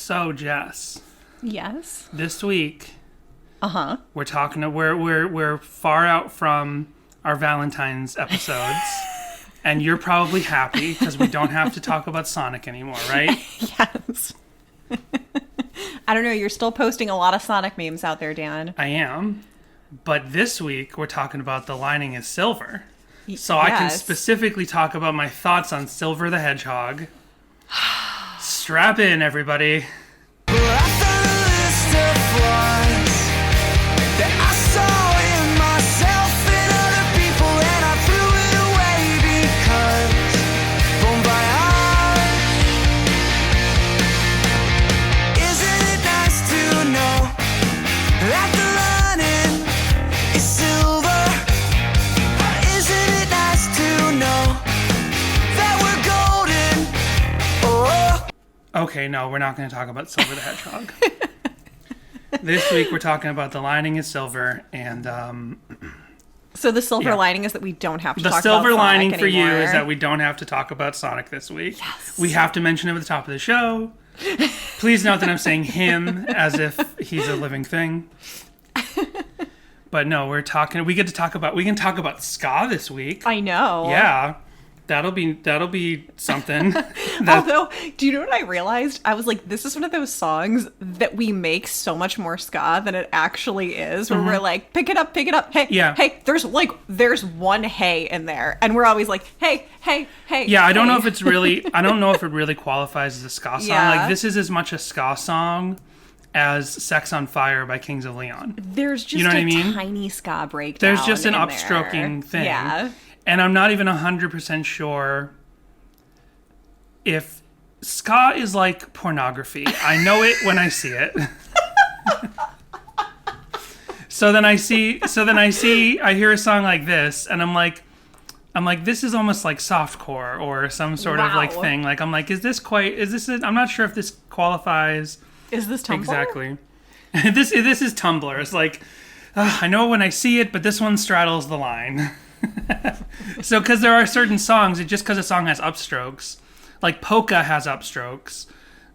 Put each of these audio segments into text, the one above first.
So, Jess, Yes. this week Uh-huh. we're far out from our Valentine's episodes, and you're probably happy because we don't have to talk about Sonic anymore, right? Yes. I don't know, you're still posting a lot of Sonic memes out there, Dan. I am. But this week we're talking about The Lining is Silver. So I can specifically talk about my thoughts on Silver the Hedgehog. Strap in, everybody. Okay, no, we're not going to talk about Silver the Hedgehog. This week we're talking about The Lining is Silver, and So the silver lining is that we don't have to talk about Sonic anymore. The silver lining for you anymore. is that we don't have to talk about Sonic this week. Yes. We have to mention him at the top of the show. Please note that I'm saying him as if he's a living thing. But no, we can talk about ska this week. I know. Yeah. That'll be something. Although, do you know what I realized? I was like, this is one of those songs that we make so much more ska than it actually is. Where we're like, pick it up. Hey, hey, there's one hey in there. And we're always like, hey. Yeah, I don't know if it really qualifies as a ska song. Yeah. Like, this is as much a ska song as Sex on Fire by Kings of Leon. There's just you know what I mean? Tiny ska breakdown. There's just an in upstroking there. thing. Yeah. And I'm not even 100% sure if ska is like pornography. I know it when I see it. I hear a song like this, and I'm like, this is almost like softcore or some sort of like thing. Like, I'm like, I'm not sure if this qualifies. Is this Tumblr? Exactly. This is Tumblr. It's like, I know it when I see it, but this one straddles the line. So, because there are certain songs, just because a song has upstrokes, like polka has upstrokes,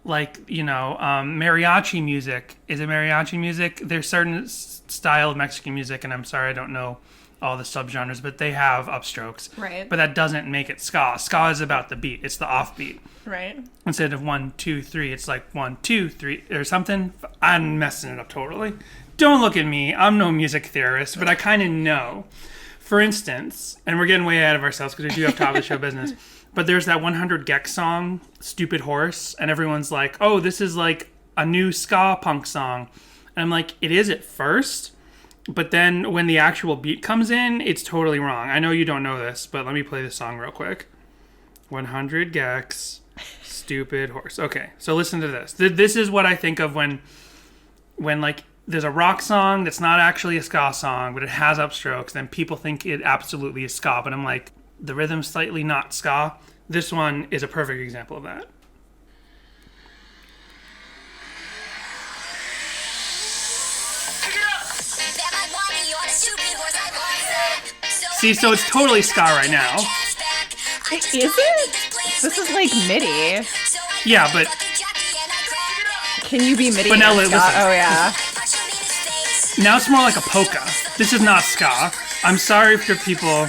like, mariachi music. Is it mariachi music? There's certain style of Mexican music, and I'm sorry, I don't know all the subgenres, but they have upstrokes. Right. But that doesn't make it ska. Ska is about the beat. It's the offbeat. Right. Instead of 1, 2, 3, it's like 1, 2, 3 or something. I'm messing it up totally. Don't look at me. I'm no music theorist, but I kind of know. For instance, and we're getting way out of ourselves because we do have top of the show business, but there's that 100 Gex song, Stupid Horse, and everyone's like, oh, this is like a new ska punk song. And I'm like, it is at first, but then when the actual beat comes in, it's totally wrong. I know you don't know this, but let me play this song real quick. 100 Gex, Stupid Horse. Okay, so listen to this. This is what I think of when like, there's a rock song that's not actually a ska song, but it has upstrokes, then people think it absolutely is ska. But I'm like, the rhythm's slightly not ska. This one is a perfect example of that. See, so it's totally ska right now. Is it? This is like MIDI. Yeah, but... Can you be MIDI? But now listen. Oh, yeah. Now it's more like a polka. This is not ska. I'm sorry for people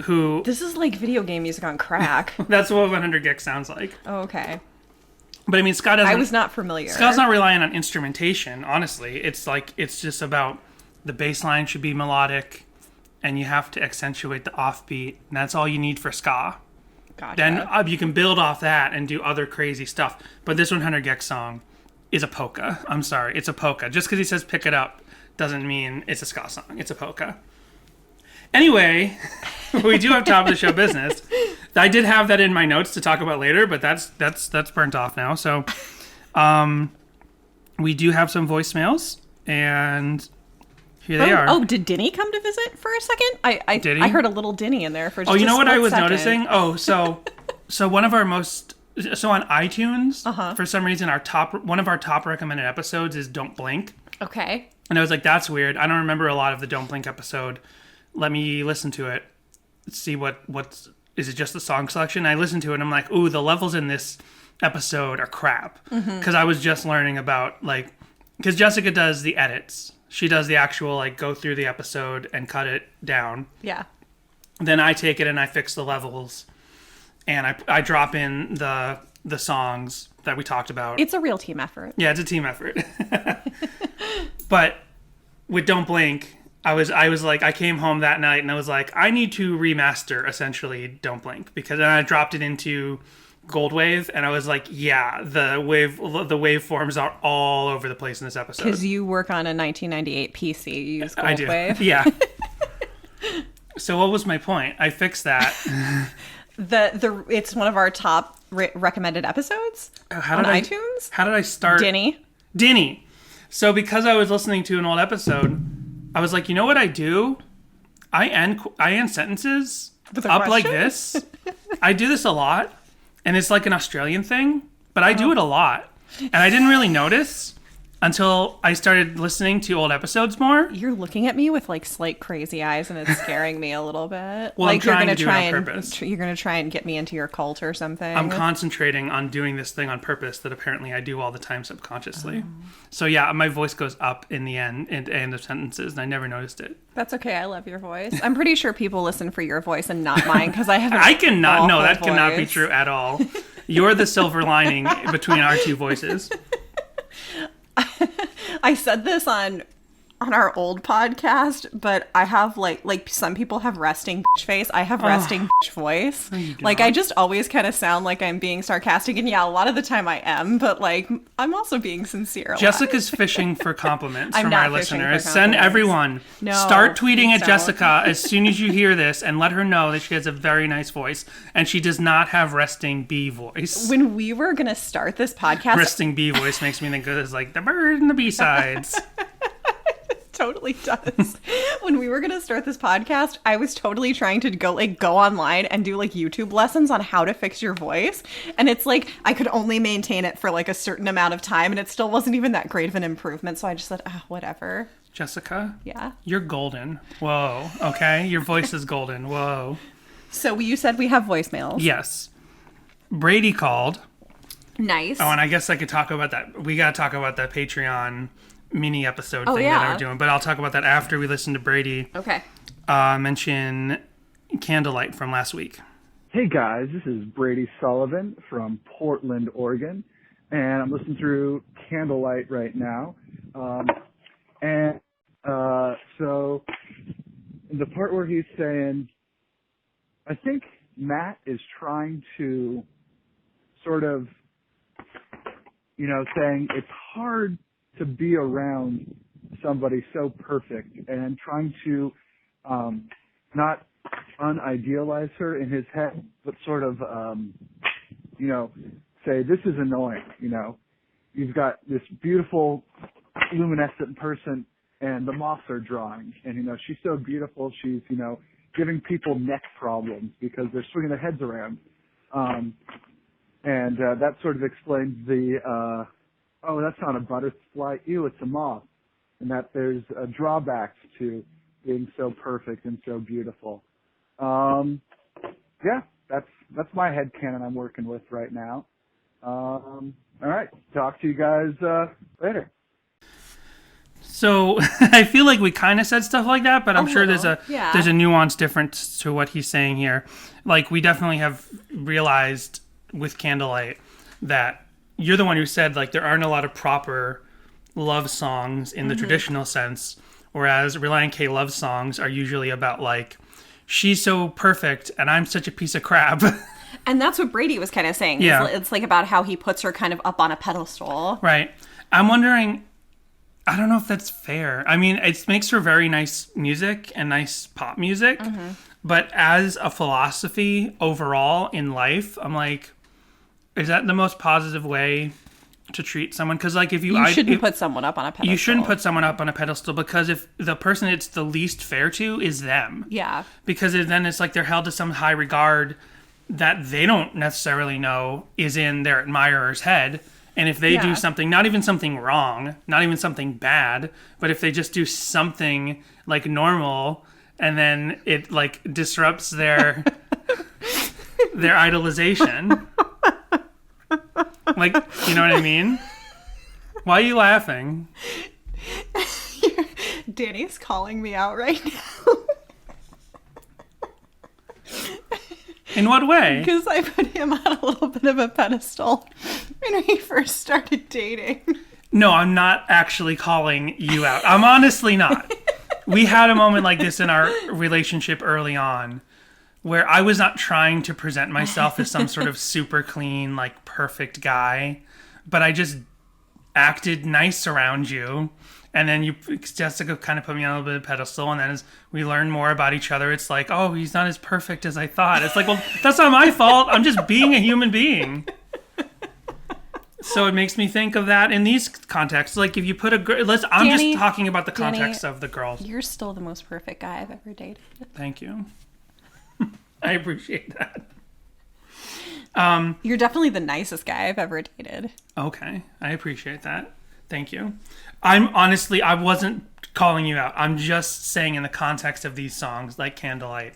who... This is like video game music on crack. That's what 100 Gex sounds like. Oh, okay. But I mean, ska doesn't... I was not familiar. Ska's not relying on instrumentation, honestly. It's just about the bass line should be melodic, and you have to accentuate the offbeat, and that's all you need for ska. Gotcha. Then you can build off that and do other crazy stuff. But this 100 Gex song is a polka. I'm sorry, it's a polka. Just because he says pick it up doesn't mean it's a ska song. It's a polka. Anyway, we do have top of the show business. I did have that in my notes to talk about later, but that's burnt off now. So, we do have some voicemails, and here they are. Oh, did Dinny come to visit for a second? Did he? I heard a little Dinny in there for just you know a what I split was second. noticing? Oh, so one of our most... So on iTunes, for some reason, one of our top recommended episodes is Don't Blink. Okay. And I was like, that's weird. I don't remember a lot of the Don't Blink episode. Let me listen to it. See what's... Is it just the song selection? I listened to it and I'm like, ooh, the levels in this episode are crap. Because I was just learning about, like, because Jessica does the edits. She does the actual, like, go through the episode and cut it down. Yeah. Then I take it and I fix the levels. And I drop in the songs that we talked about. It's a real team effort. Yeah, it's a team effort. But with Don't Blink, I was like, I came home that night and I was like, I need to remaster, essentially, Don't Blink. Because then I dropped it into Goldwave, and I was like, yeah, the waveforms are all over the place in this episode. Because you work on a 1998 PC, you use Goldwave. I do, yeah. So what was my point? I fixed that. It's one of our top recommended episodes on iTunes. How did I start? Dinny. So because I was listening to an old episode, I was like, you know what I do? I end sentences up like this. I do this a lot. And it's like an Australian thing, but I do it a lot. And I didn't really notice until I started listening to old episodes more. You're looking at me with like slight crazy eyes, and it's scaring me a little bit. Well, like I'm trying to do it on purpose. You're going to try and get me into your cult or something. I'm concentrating on doing this thing on purpose that apparently I do all the time subconsciously. So yeah, my voice goes up in the end of sentences, and I never noticed it. That's okay. I love your voice. I'm pretty sure people listen for your voice and not mine because I have. That cannot be true at all. You're the silver lining between our two voices. I said this on our old podcast, but I have like some people have resting bitch face. I have resting bitch voice. Like I just always kind of sound like I'm being sarcastic, and yeah, a lot of the time I am, but like I'm also being sincere. Jessica's fishing for compliments from our listeners. Send everyone. Start tweeting at Jessica as soon as you hear this and let her know that she has a very nice voice and she does not have resting bee voice. When we were gonna start this podcast, resting bee voice makes me think of it as like the bird and the B-sides. Totally does. When we were going to start this podcast, I was totally trying to go online and do like YouTube lessons on how to fix your voice. And it's like, I could only maintain it for like a certain amount of time, and it still wasn't even that great of an improvement. So I just said, whatever. Jessica? Yeah? You're golden. Whoa. Okay. Your voice is golden. Whoa. So you said we have voicemails. Yes. Brady called. Nice. Oh, and I guess I could talk about that. We got to talk about that Patreon mini episode thing that we're doing, but I'll talk about that after we listen to Brady. Okay. Mention Candlelight from last week. Hey guys, this is Brady Sullivan from Portland, Oregon, and I'm listening through Candlelight right now. So the part where he's saying, I think Matt is trying to sort of, saying it's hard to be around somebody so perfect, and trying to not unidealize her in his head, but sort of, say, this is annoying, You've got this beautiful luminescent person, and the moths are drawing, and, she's so beautiful, she's, giving people neck problems because they're swinging their heads around. And that sort of explains the, oh, that's not a butterfly, ew, it's a moth. And that there's drawbacks to being so perfect and so beautiful. Yeah, that's my headcanon I'm working with right now. All right, talk to you guys later. So I feel like we kind of said stuff like that, but I'm sure there's a nuanced difference to what he's saying here. Like, we definitely have realized with Candlelight that you're the one who said, like, there aren't a lot of proper love songs in the traditional sense, whereas Relient K love songs are usually about, like, she's so perfect and I'm such a piece of crap. And that's what Brady was kind of saying. Yeah. It's like about how he puts her kind of up on a pedestal. Right. I'm wondering, I don't know if that's fair. I mean, it makes for very nice music and nice pop music, but as a philosophy overall in life, I'm like, is that the most positive way to treat someone? Because, like, if you shouldn't put someone up on a pedestal. You shouldn't put someone up on a pedestal, because if the person it's the least fair to is them. Yeah. Because then it's like they're held to some high regard that they don't necessarily know is in their admirer's head. And if they do something, not even something wrong, not even something bad, but if they just do something like normal, and then it like disrupts their idolization. Like, you know what I mean? Why are you laughing? Danny's calling me out right now. In what way? Because I put him on a little bit of a pedestal when we first started dating. No, I'm not actually calling you out. I'm honestly not. We had a moment like this in our relationship early on where I was not trying to present myself as some sort of super clean, like perfect guy, but I just acted nice around you. And then Jessica kind of put me on a little bit of a pedestal. And then as we learn more about each other, it's like, oh, he's not as perfect as I thought. It's like, well, that's not my fault. I'm just being a human being. So it makes me think of that in these contexts. Like if you put I'm Danny, just talking about the context of the girl. You're still the most perfect guy I've ever dated. Thank you. I appreciate that. You're definitely the nicest guy I've ever dated. Okay. I appreciate that. Thank you. I wasn't calling you out. I'm just saying in the context of these songs, like Candlelight,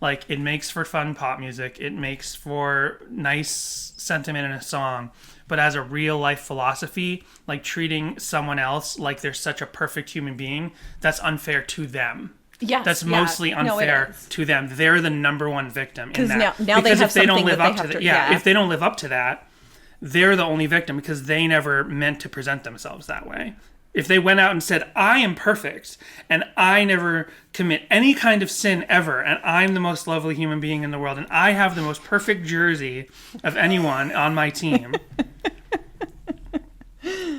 like it makes for fun pop music. It makes for nice sentiment in a song. But as a real life philosophy, like treating someone else like they're such a perfect human being, that's unfair to them. Yes, that's mostly unfair to them. They're the number one victim in that. Now they have something that they have to... if they don't live up to that, they're the only victim because they never meant to present themselves that way. If they went out and said, I am perfect and I never commit any kind of sin ever and I'm the most lovely human being in the world and I have the most perfect jersey of anyone on my team,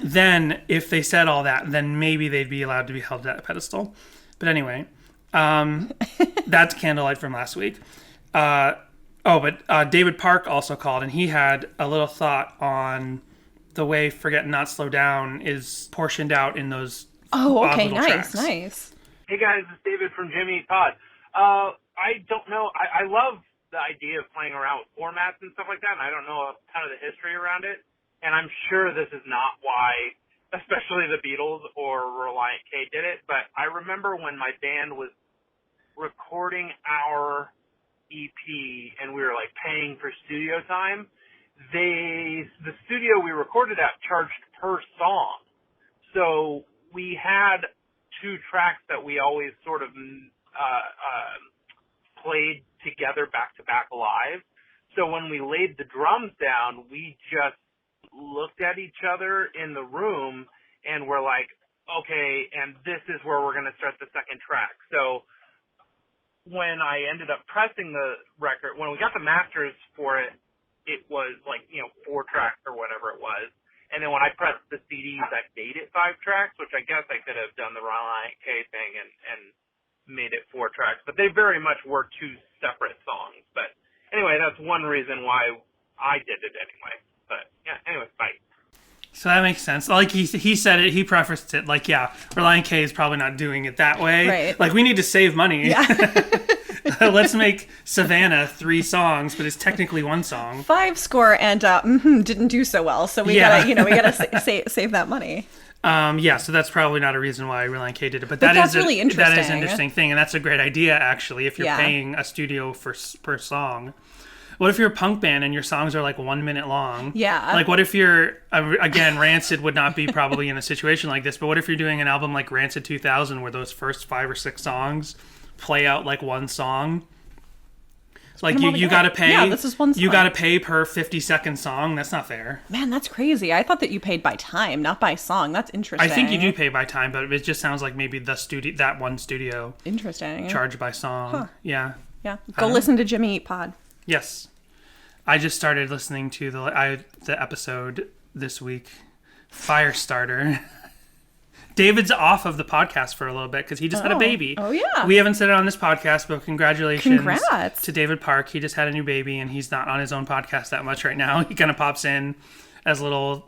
then if they said all that, then maybe they'd be allowed to be held at a pedestal. But anyway, that's Candlelight from last week. But David Park also called, and he had a little thought on the way Forget and Not Slow Down is portioned out in those nice. Hey guys, it's David from Jimmy Todd. I don't know. I love the idea of playing around with formats and stuff like that, and I don't know a ton of the history around it. And I'm sure this is not why, especially the Beatles or Relient K did it, but I remember when my band was recording our EP and we were like paying for studio time, the studio we recorded at charged per song. So we had 2 tracks that we always sort of played together back to back live. So when we laid the drums down, we just looked at each other in the room and we're like, okay, and this is where we're going to start the second track. So when I ended up pressing the record, when we got the masters for it, it was like, 4 tracks or whatever it was. And then when I pressed the CD that made it 5 tracks, which I guess I could have done the Relient K thing and made it 4 tracks, but they very much were 2 separate songs. But anyway, that's one reason why I did it anyway. But yeah, anyway, bye. So that makes sense. Like he said it, he prefaced it like, yeah, Relient K is probably not doing it that way. Right. Like we need to save money. Yeah. Let's make Savannah 3 songs, but it's technically 1 song. 5 score and didn't do so well. So we gotta save that money. So that's probably not a reason why Relient K did it, but that's really interesting. That is an interesting thing, and that's a great idea actually. If you're paying a studio per song. What if you're a punk band and your songs are like 1 minute long? Yeah. Like what if you're, again, Rancid would not be probably in a situation like this, but what if you're doing an album like Rancid 2000 where those first 5 or 6 songs play out like 1 song? Like you got to pay. Yeah, this is 1 song. You got to pay per 50-second song. That's not fair. Man, that's crazy. I thought that you paid by time, not by song. That's interesting. I think you do pay by time, but it just sounds like maybe that one studio. Interesting. Charged by song. Huh. Yeah. Yeah. Go listen to Jimmy Eat Pod. Yes. I just started listening to the episode this week, Firestarter. David's off of the podcast for a little bit because he just had a baby. Oh, yeah. We haven't said it on this podcast, but Congrats to David Park. He just had a new baby, and he's not on his own podcast that much right now. He kind of pops in as little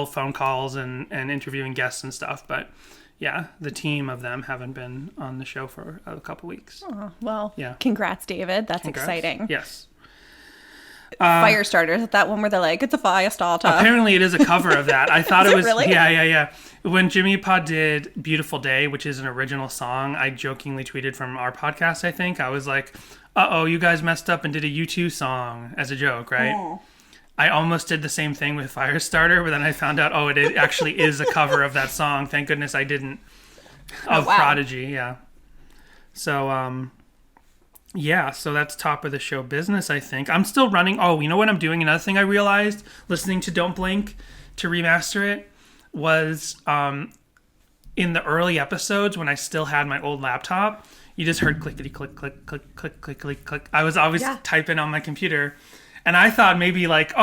phone calls and interviewing guests and stuff. But yeah, the team of them haven't been on the show for a couple weeks. Oh, well, yeah. Congrats, David. That's exciting. Yes. Firestarter, is that one where they're like, it's a fire starter? Apparently it is a cover of that. I thought it was really? Yeah. When Jimmy Pod did Beautiful Day, which is an original song, I jokingly tweeted from our podcast, I think. I was like, you guys messed up and did a U2 song as a joke, right? I almost did the same thing with Firestarter, but then I found out, it actually is a cover of that song. Thank goodness I didn't. Of Prodigy, yeah. So, so that's top of the show business, I think. I'm still running. Oh, you know what I'm doing? Another thing I realized listening to Don't Blink to remaster it was in the early episodes when I still had my old laptop, you just heard clickety click, click, click, click, click, click, click. I was always typing on my computer. And I thought maybe like,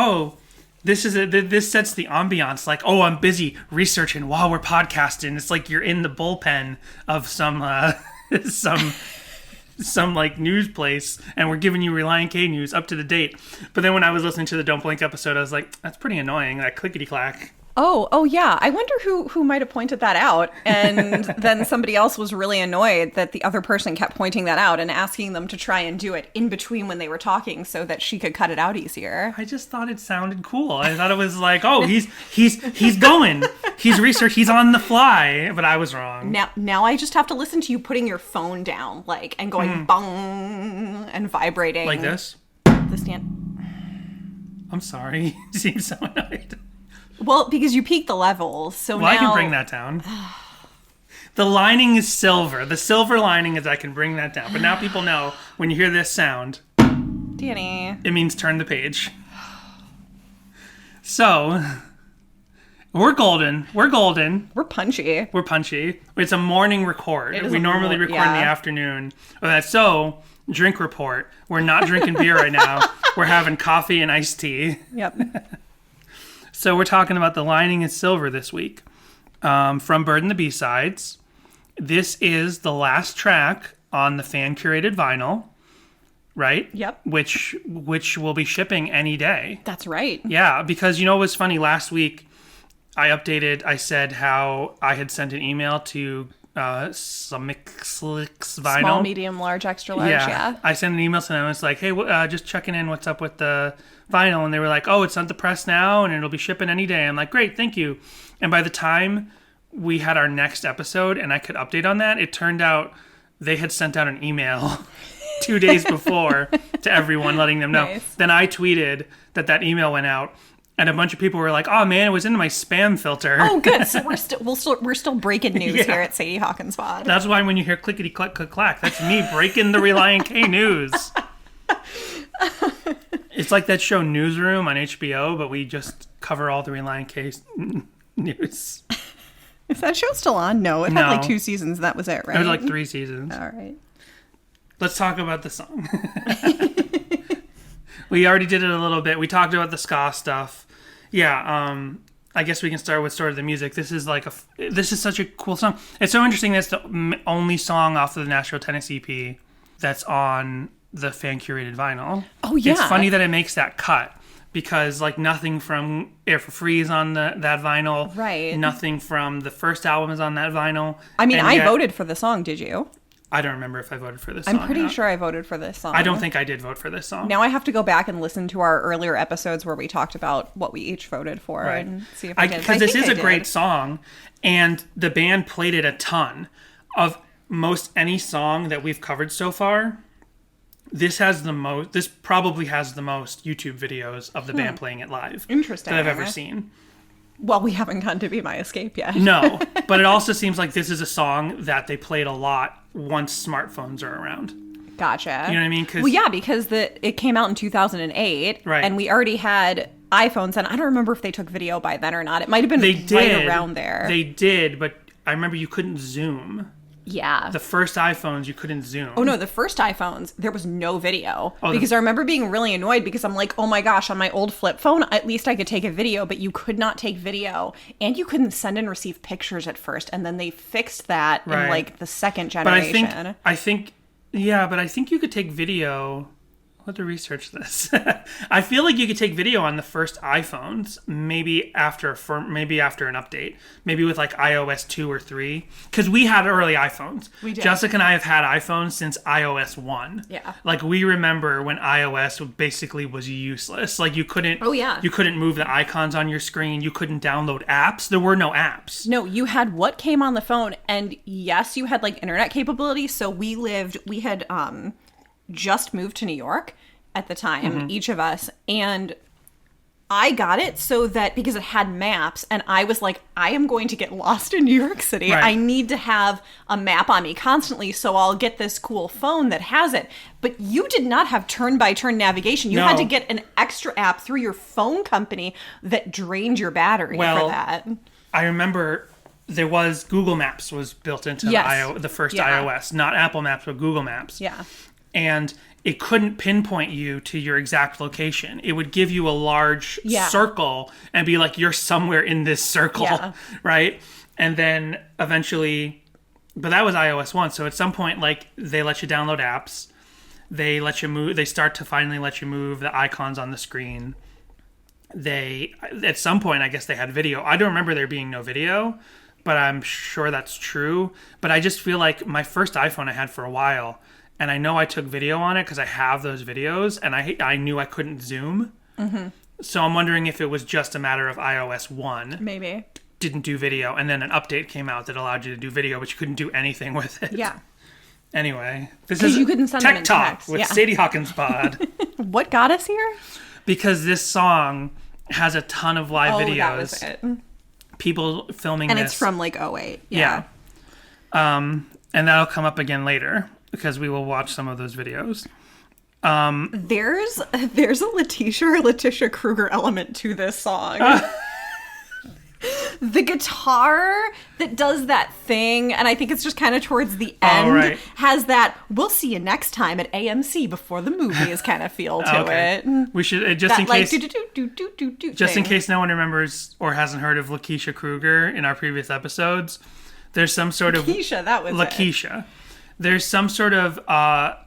this sets the ambiance. Like, I'm busy researching while we're podcasting. It's like you're in the bullpen of some like news place, and we're giving you Relient K news up to the date. But then when I was listening to the Don't Blink episode, I was like, that's pretty annoying. That clickety clack. Oh yeah. I wonder who might have pointed that out. And then somebody else was really annoyed that the other person kept pointing that out and asking them to try and do it in between when they were talking so that she could cut it out easier. I just thought it sounded cool. I thought it was like, he's going. He's research. He's on the fly. But I was wrong. Now I just have to listen to you putting your phone down, like, and going bong and vibrating. Like this? The stand. I'm sorry. You seem so annoyed. Well, because you peaked the levels, so now... I can bring that down. The lining is silver. The silver lining is I can bring that down. But now people know when you hear this sound... Danny. It means turn the page. So, we're golden. We're golden. We're punchy. We're punchy. It's a morning record. We normally record in the afternoon. So, drink report. We're not drinking beer right now. We're having coffee and iced tea. Yep. So we're talking about The Lining is Silver this week from Bird and the B-Sides. This is the last track on the fan-curated vinyl, right? Yep. Which will be shipping any day. That's right. Yeah, because you know what was funny? Last week I said how I had sent an email to some Mixlix vinyl. Small, medium, large, extra large, yeah. I sent an email to them. It's like, hey, just checking in. What's up with the vinyl? And they were like, it's at the press now, and it'll be shipping any day. I'm like, great, thank you. And by the time we had our next episode and I could update on that, it turned out they had sent out an email 2 days before to everyone letting them know. Nice. Then I tweeted that email went out. And a bunch of people were like, "Oh man, it was into my spam filter." Oh, good. So we're still breaking news here at Sadie Hawkins Pod. That's why when you hear clickety clack clack clack, that's me breaking the Relient K news. It's like that show Newsroom on HBO, but we just cover all the Relient K news. Is that show still on? No, it had like 2 seasons. That was it, right? It was like 3 seasons. All right. Let's talk about the song. We already did it a little bit. We talked about the ska stuff. Yeah, I guess we can start with sort of the music. This is such a cool song. It's so interesting that it's the only song off of the Nashville, Tennessee EP that's on the fan-curated vinyl. Oh, yeah. It's funny that it makes that cut because, like, nothing from Air for Free is on that vinyl. Right. Nothing from the first album is on that vinyl. I mean, I voted for the song. Did you? I don't remember if I voted for this song. I'm pretty sure I voted for this song. I don't think I did vote for this song. Now I have to go back and listen to our earlier episodes where we talked about what we each voted for and see if I did. Because this is a great song, and the band played it a ton. Of most any song that we've covered so far, this probably has the most YouTube videos of the band playing it live. Interesting. That I've ever seen. Well, we haven't gotten to Be My Escape yet. No, but it also seems like this is a song that they played a lot once smartphones are around. Gotcha. You know what I mean? Well, yeah, because it came out in 2008, right? And we already had iPhones, and I don't remember if they took video by then or not. It might have been right around there. They did, but I remember you couldn't zoom. Yeah. The first iPhones, you couldn't zoom. Oh, no, the first iPhones, there was no video. Because I remember being really annoyed because I'm like, oh my gosh, on my old flip phone, at least I could take a video, but you could not take video. And you couldn't send and receive pictures at first. And then they fixed that in like the second generation. But I think you could take video. I'll have to research this. I feel like you could take video on the first iPhones, maybe after an update, maybe with like iOS 2 or 3, because we had early iPhones. We did. Jessica and I have had iPhones since iOS 1. Yeah. Like we remember when iOS basically was useless. Like you couldn't. Oh yeah. You couldn't move the icons on your screen. You couldn't download apps. There were no apps. No, you had what came on the phone, and yes, you had like internet capability. So we had just moved to New York at the time, each of us, and I got it so that because it had maps, and I was like, I am going to get lost in New York City. Right. I need to have a map on me constantly, so I'll get this cool phone that has it. But you did not have turn-by-turn navigation. You had to get an extra app through your phone company that drained your battery for that. I remember there was Google Maps was built into the first iOS, not Apple Maps, but Google Maps. Yeah. And it couldn't pinpoint you to your exact location. It would give you a large circle and be like, you're somewhere in this circle, right? And then eventually, but that was iOS 1. So at some point, like, they let you download apps. They let you move. They start to finally let you move the icons on the screen. At some point, I guess they had video. I don't remember there being no video, but I'm sure that's true. But I just feel like my first iPhone I had for a while, and I know I took video on it because I have those videos, and I knew I couldn't zoom. Mm-hmm. So I'm wondering if it was just a matter of iOS 1. Maybe. Didn't do video, and then an update came out that allowed you to do video, but you couldn't do anything with it. Yeah. Anyway, this is you couldn't send Tech them in Talk text. with Sadie Hawkins Pod. What got us here? Because this song has a ton of live videos. That was it. People filming and this. And it's from like 2008. Yeah. And that'll come up again later because we will watch some of those videos. There's a Letitia Kruger element to this song. The guitar that does that thing, and I think it's just kind of towards the end, has that "we'll see you next time at AMC before the movie" is kind of feel to it. We should just in case no one remembers or hasn't heard of Lakeisha Kruger in our previous episodes. There's some sort of Lakeisha. There's some sort of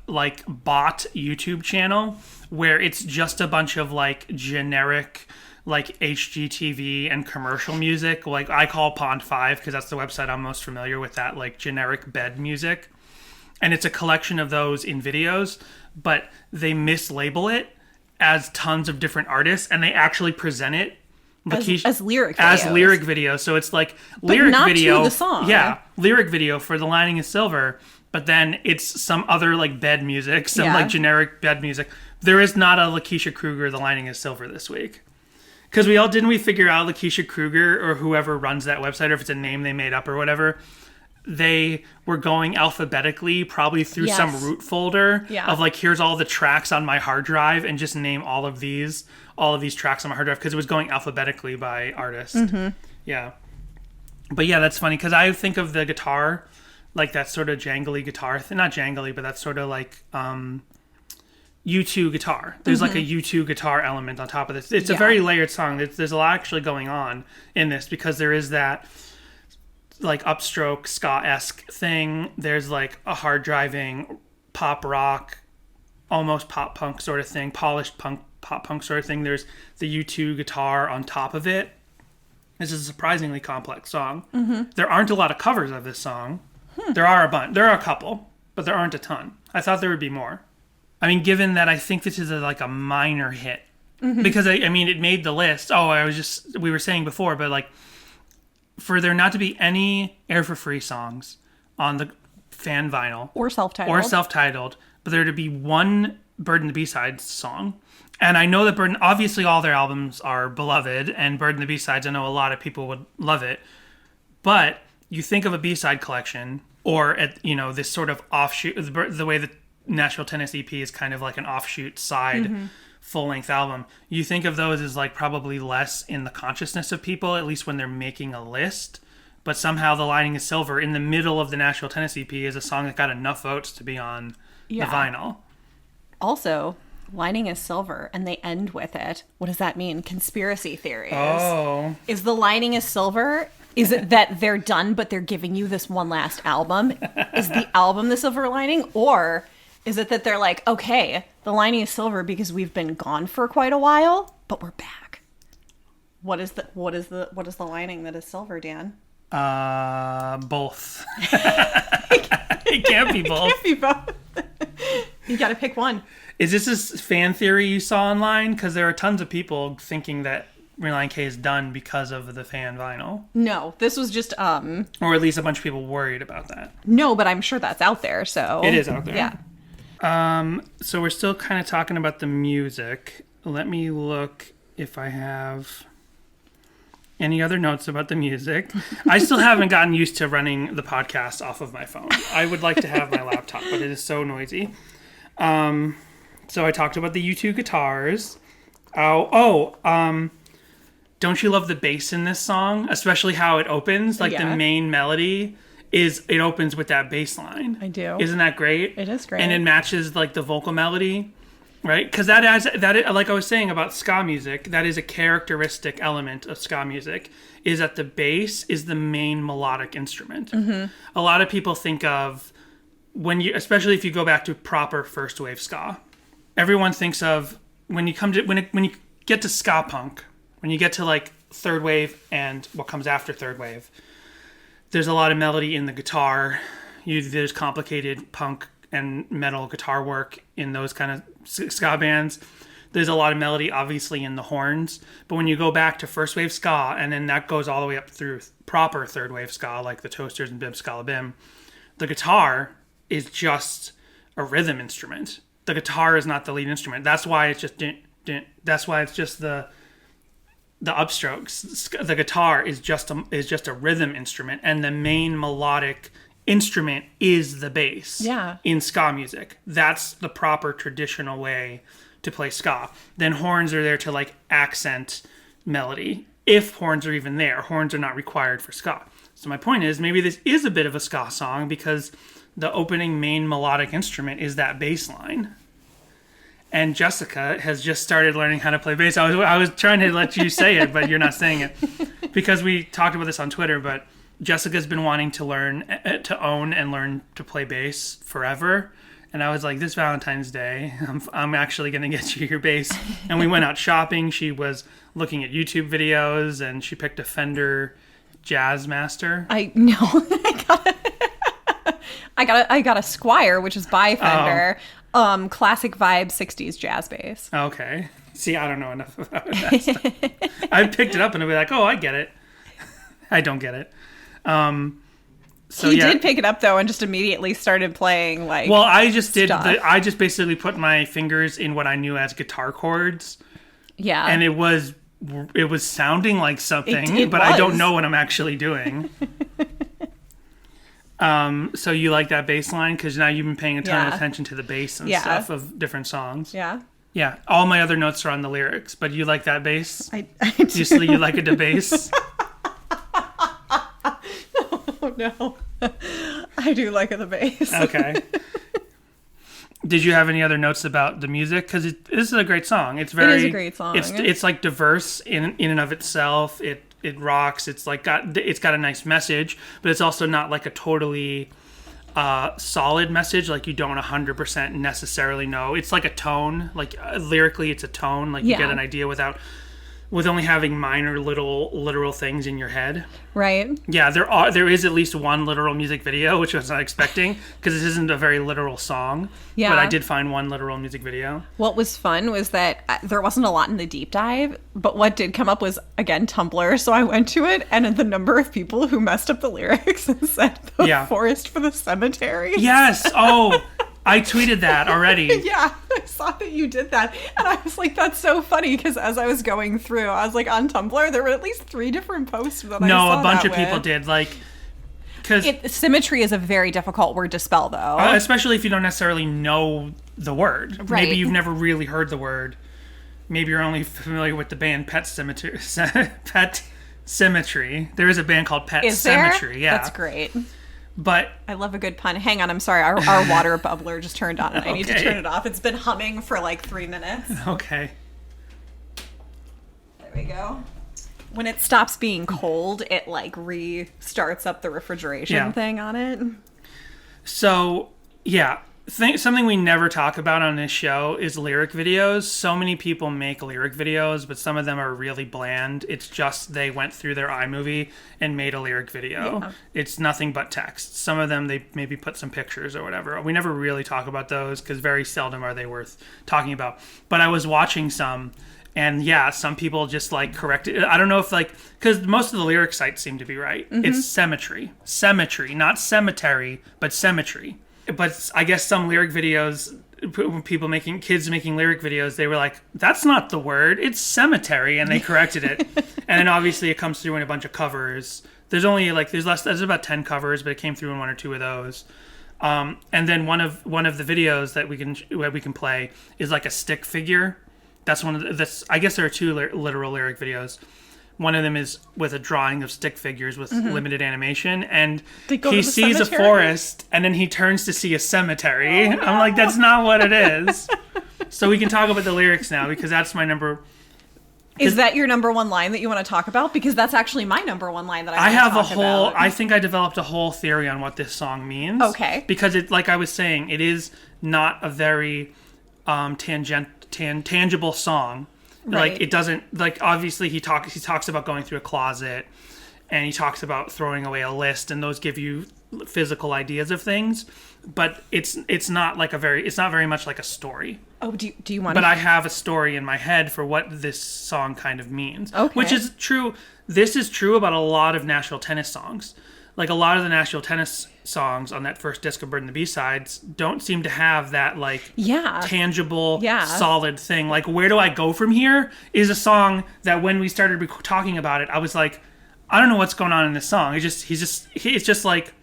like bot YouTube channel where it's just a bunch of like generic like HGTV and commercial music. Like I call Pond 5 because that's the website I'm most familiar with, that like generic bed music. And it's a collection of those in videos, but they mislabel it as tons of different artists and they actually present it as lyric videos. As lyric videos. So it's like lyric video. To the song. Yeah. Lyric video for The Lining is Silver, but then it's some other like bed music, like generic bed music. There is not a Lakeisha Kruger The Lining is Silver this week. Because didn't we figure out Lakeisha Kruger or whoever runs that website, or if it's a name they made up or whatever, they were going alphabetically, probably through some root folder of like, here's all the tracks on my hard drive and just name all of these tracks on my hard drive because it was going alphabetically by artist. Mm-hmm. Yeah. But yeah, that's funny because I think of the guitar, like that sort of jangly guitar, not jangly, but that's sort of like U2 guitar. There's like a U2 guitar element on top of this. It's a very layered song. There's a lot actually going on in this because there is that like upstroke ska-esque thing. There's like a hard driving pop rock, almost pop punk sort of thing, polished pop punk sort of thing. There's the U2 guitar on top of it. This is a surprisingly complex song. Mm-hmm. There aren't a lot of covers of this song. There are a bunch. There are a couple, but there aren't a ton. I thought there would be more. I mean, given that I think this is like a minor hit, because I mean, it made the list. We were saying before, but like, for there not to be any Air for Free songs on the fan vinyl or self-titled, but there to be one Bird and the B-Sides song. And I know that Bird, obviously all their albums are beloved, and Bird and the B-Sides, I know a lot of people would love it, but you think of a B-side collection, or this sort of offshoot, the way that Nashville Tennis EP is kind of like an offshoot side full-length album. You think of those as like probably less in the consciousness of people, at least when they're making a list. But somehow The Lining is Silver in the middle of the Nashville Tennis EP is a song that got enough votes to be on the vinyl. Also, Lining is Silver, and they end with it. What does that mean? Conspiracy theories. Oh. Is The Lining is Silver? Is it that they're done, but they're giving you this one last album? Is the album the silver lining? Or is it that they're like, okay, The Lining is Silver because we've been gone for quite a while, but we're back. What is the lining that is silver, Dan? Both. It can't be both. It can't be both. You got to pick one. Is this a fan theory you saw online? Because there are tons of people thinking that Relient K is done because of the fan vinyl. No, this was just or at least a bunch of people worried about that. No, but I'm sure that's out there, so it is out there. Yeah. So we're still kind of talking about the music. Let me look if I have any other notes about the music. I still haven't gotten used to running the podcast off of my phone. I would like to have my laptop, but it is so noisy. So I talked about the U2 guitars. Don't you love the bass in this song? Especially how it opens. Like the main melody it opens with that bass line. I do. Isn't that great? It is great. And it matches like the vocal melody. Right, because like I was saying about ska music, that is a characteristic element of ska music, is that the bass is the main melodic instrument. Mm-hmm. A lot of people think of especially if you go back to proper first wave ska, everyone thinks of when you get to ska punk, when you get to like third wave and what comes after third wave, there's a lot of melody in the guitar. There's complicated punk and metal guitar work in those kind of ska bands. There's a lot of melody, obviously, in the horns. But when you go back to first wave ska, and then that goes all the way up through proper third wave ska, like the Toasters and Bim Scala Bim, the guitar is just a rhythm instrument. The guitar is not the lead instrument. That's why it's just that's why it's just the upstrokes. The guitar is just a rhythm instrument, and the main melodic instrument is the bass. Yeah. In ska music. That's the proper traditional way to play ska. Then horns are there to like accent melody. If horns are even there, horns are not required for ska. So my point is, maybe this is a bit of a ska song because the opening main melodic instrument is that bass line. And Jessica has just started learning how to play bass. I was trying to let you say it, but you're not saying it. Because we talked about this on Twitter, but Jessica's been wanting to own and learn to play bass forever. And I was like, this Valentine's Day, I'm actually going to get you your bass. And we went out shopping. She was looking at YouTube videos, and she picked a Fender Jazzmaster. I got a Squire, which is by Fender. Classic vibe 60s jazz bass. Okay. See, I don't know enough about that stuff. I picked it up and I'd be like, oh, I get it. I don't get it. He did pick it up though and just immediately started playing like. Well, I just did. I just basically put my fingers in what I knew as guitar chords. Yeah, and it was sounding like something, but I don't know what I'm actually doing. So you like that bass line because now you've been paying a ton of attention to the bass and stuff of different songs. Yeah. Yeah. All my other notes are on the lyrics, but you like that bass? I do. You like a bass? Oh, no. I do like the bass. Okay. Did you have any other notes about the music? Because this is a great song. It is a great song. It's like diverse in and of itself. It rocks. It's got a nice message, but it's also not like a totally solid message. Like you don't 100% necessarily know. It's like a tone. Like lyrically, it's a tone. Like you get an idea with only having minor literal things in your head. Right. Yeah, there is at least one literal music video, which I was not expecting, because this isn't a very literal song. Yeah. But I did find one literal music video. What was fun was that there wasn't a lot in the deep dive, but what did come up was, again, Tumblr. So I went to it, and the number of people who messed up the lyrics and said the forest for the cemetery. Yes. Oh, I tweeted that already. Yeah, I saw that you did that. And I was like, that's so funny, because as I was going through, I was like, on Tumblr, there were at least 3 different posts that I saw. No, a bunch of people did. Like, because symmetry is a very difficult word to spell, though. Especially if you don't necessarily know the word. Right. Maybe you've never really heard the word. Maybe you're only familiar with the band Pet Sematary. There is a band called Pet Sematary. Yeah, that's great. But I love a good pun. Hang on, I'm sorry. Our water bubbler just turned on, and I need to turn it off. It's been humming for like 3 minutes. Okay. There we go. When it stops being cold, it like restarts up the refrigeration thing on it. So, yeah. Something we never talk about on this show is lyric videos. So many people make lyric videos, but some of them are really bland. It's just they went through their iMovie and made a lyric video. Yeah. It's nothing but text. Some of them, they maybe put some pictures or whatever. We never really talk about those because very seldom are they worth talking about. But I was watching some, and some people just like corrected. I don't know if because most of the lyric sites seem to be right. Mm-hmm. It's cemetery, not cemetery, but cemetery. But I guess some lyric videos, kids making lyric videos, they were like, that's not the word, it's cemetery, and they corrected it. And then obviously it comes through in a bunch of covers. There's only like there's about 10 covers, but it came through in 1 or 2 of those. And then one of the videos that we can play is like a stick figure. That's one of the, I guess there are 2 literal lyric videos. One of them is with a drawing of stick figures with limited animation, and he sees a forest, and then he turns to see a cemetery. Oh, no. I'm like, that's not what it is. So we can talk about the lyrics now, because that's my number. Is that your number 1 line that you want to talk about? Because that's actually my number 1 line that I have want to talk about. I think I developed a whole theory on what this song means. Okay. Because it, like I was saying, it is not a very tangible song. Right. Like, it doesn't, like, obviously he talks about going through a closet, and he talks about throwing away a list, and those give you physical ideas of things, but it's not very much like a story. Oh, do you want But I have a story in my head for what this song kind of means. Okay. Which is true. This is true about a lot of Nashville Tennis songs. Like, a lot of the Nashville Tennis songs on that first disc of Bird and the B-Sides don't seem to have that, like, tangible, solid thing. Like, Where Do I Go From Here is a song that when we started talking about it, I was like, I don't know what's going on in this song. It just feels like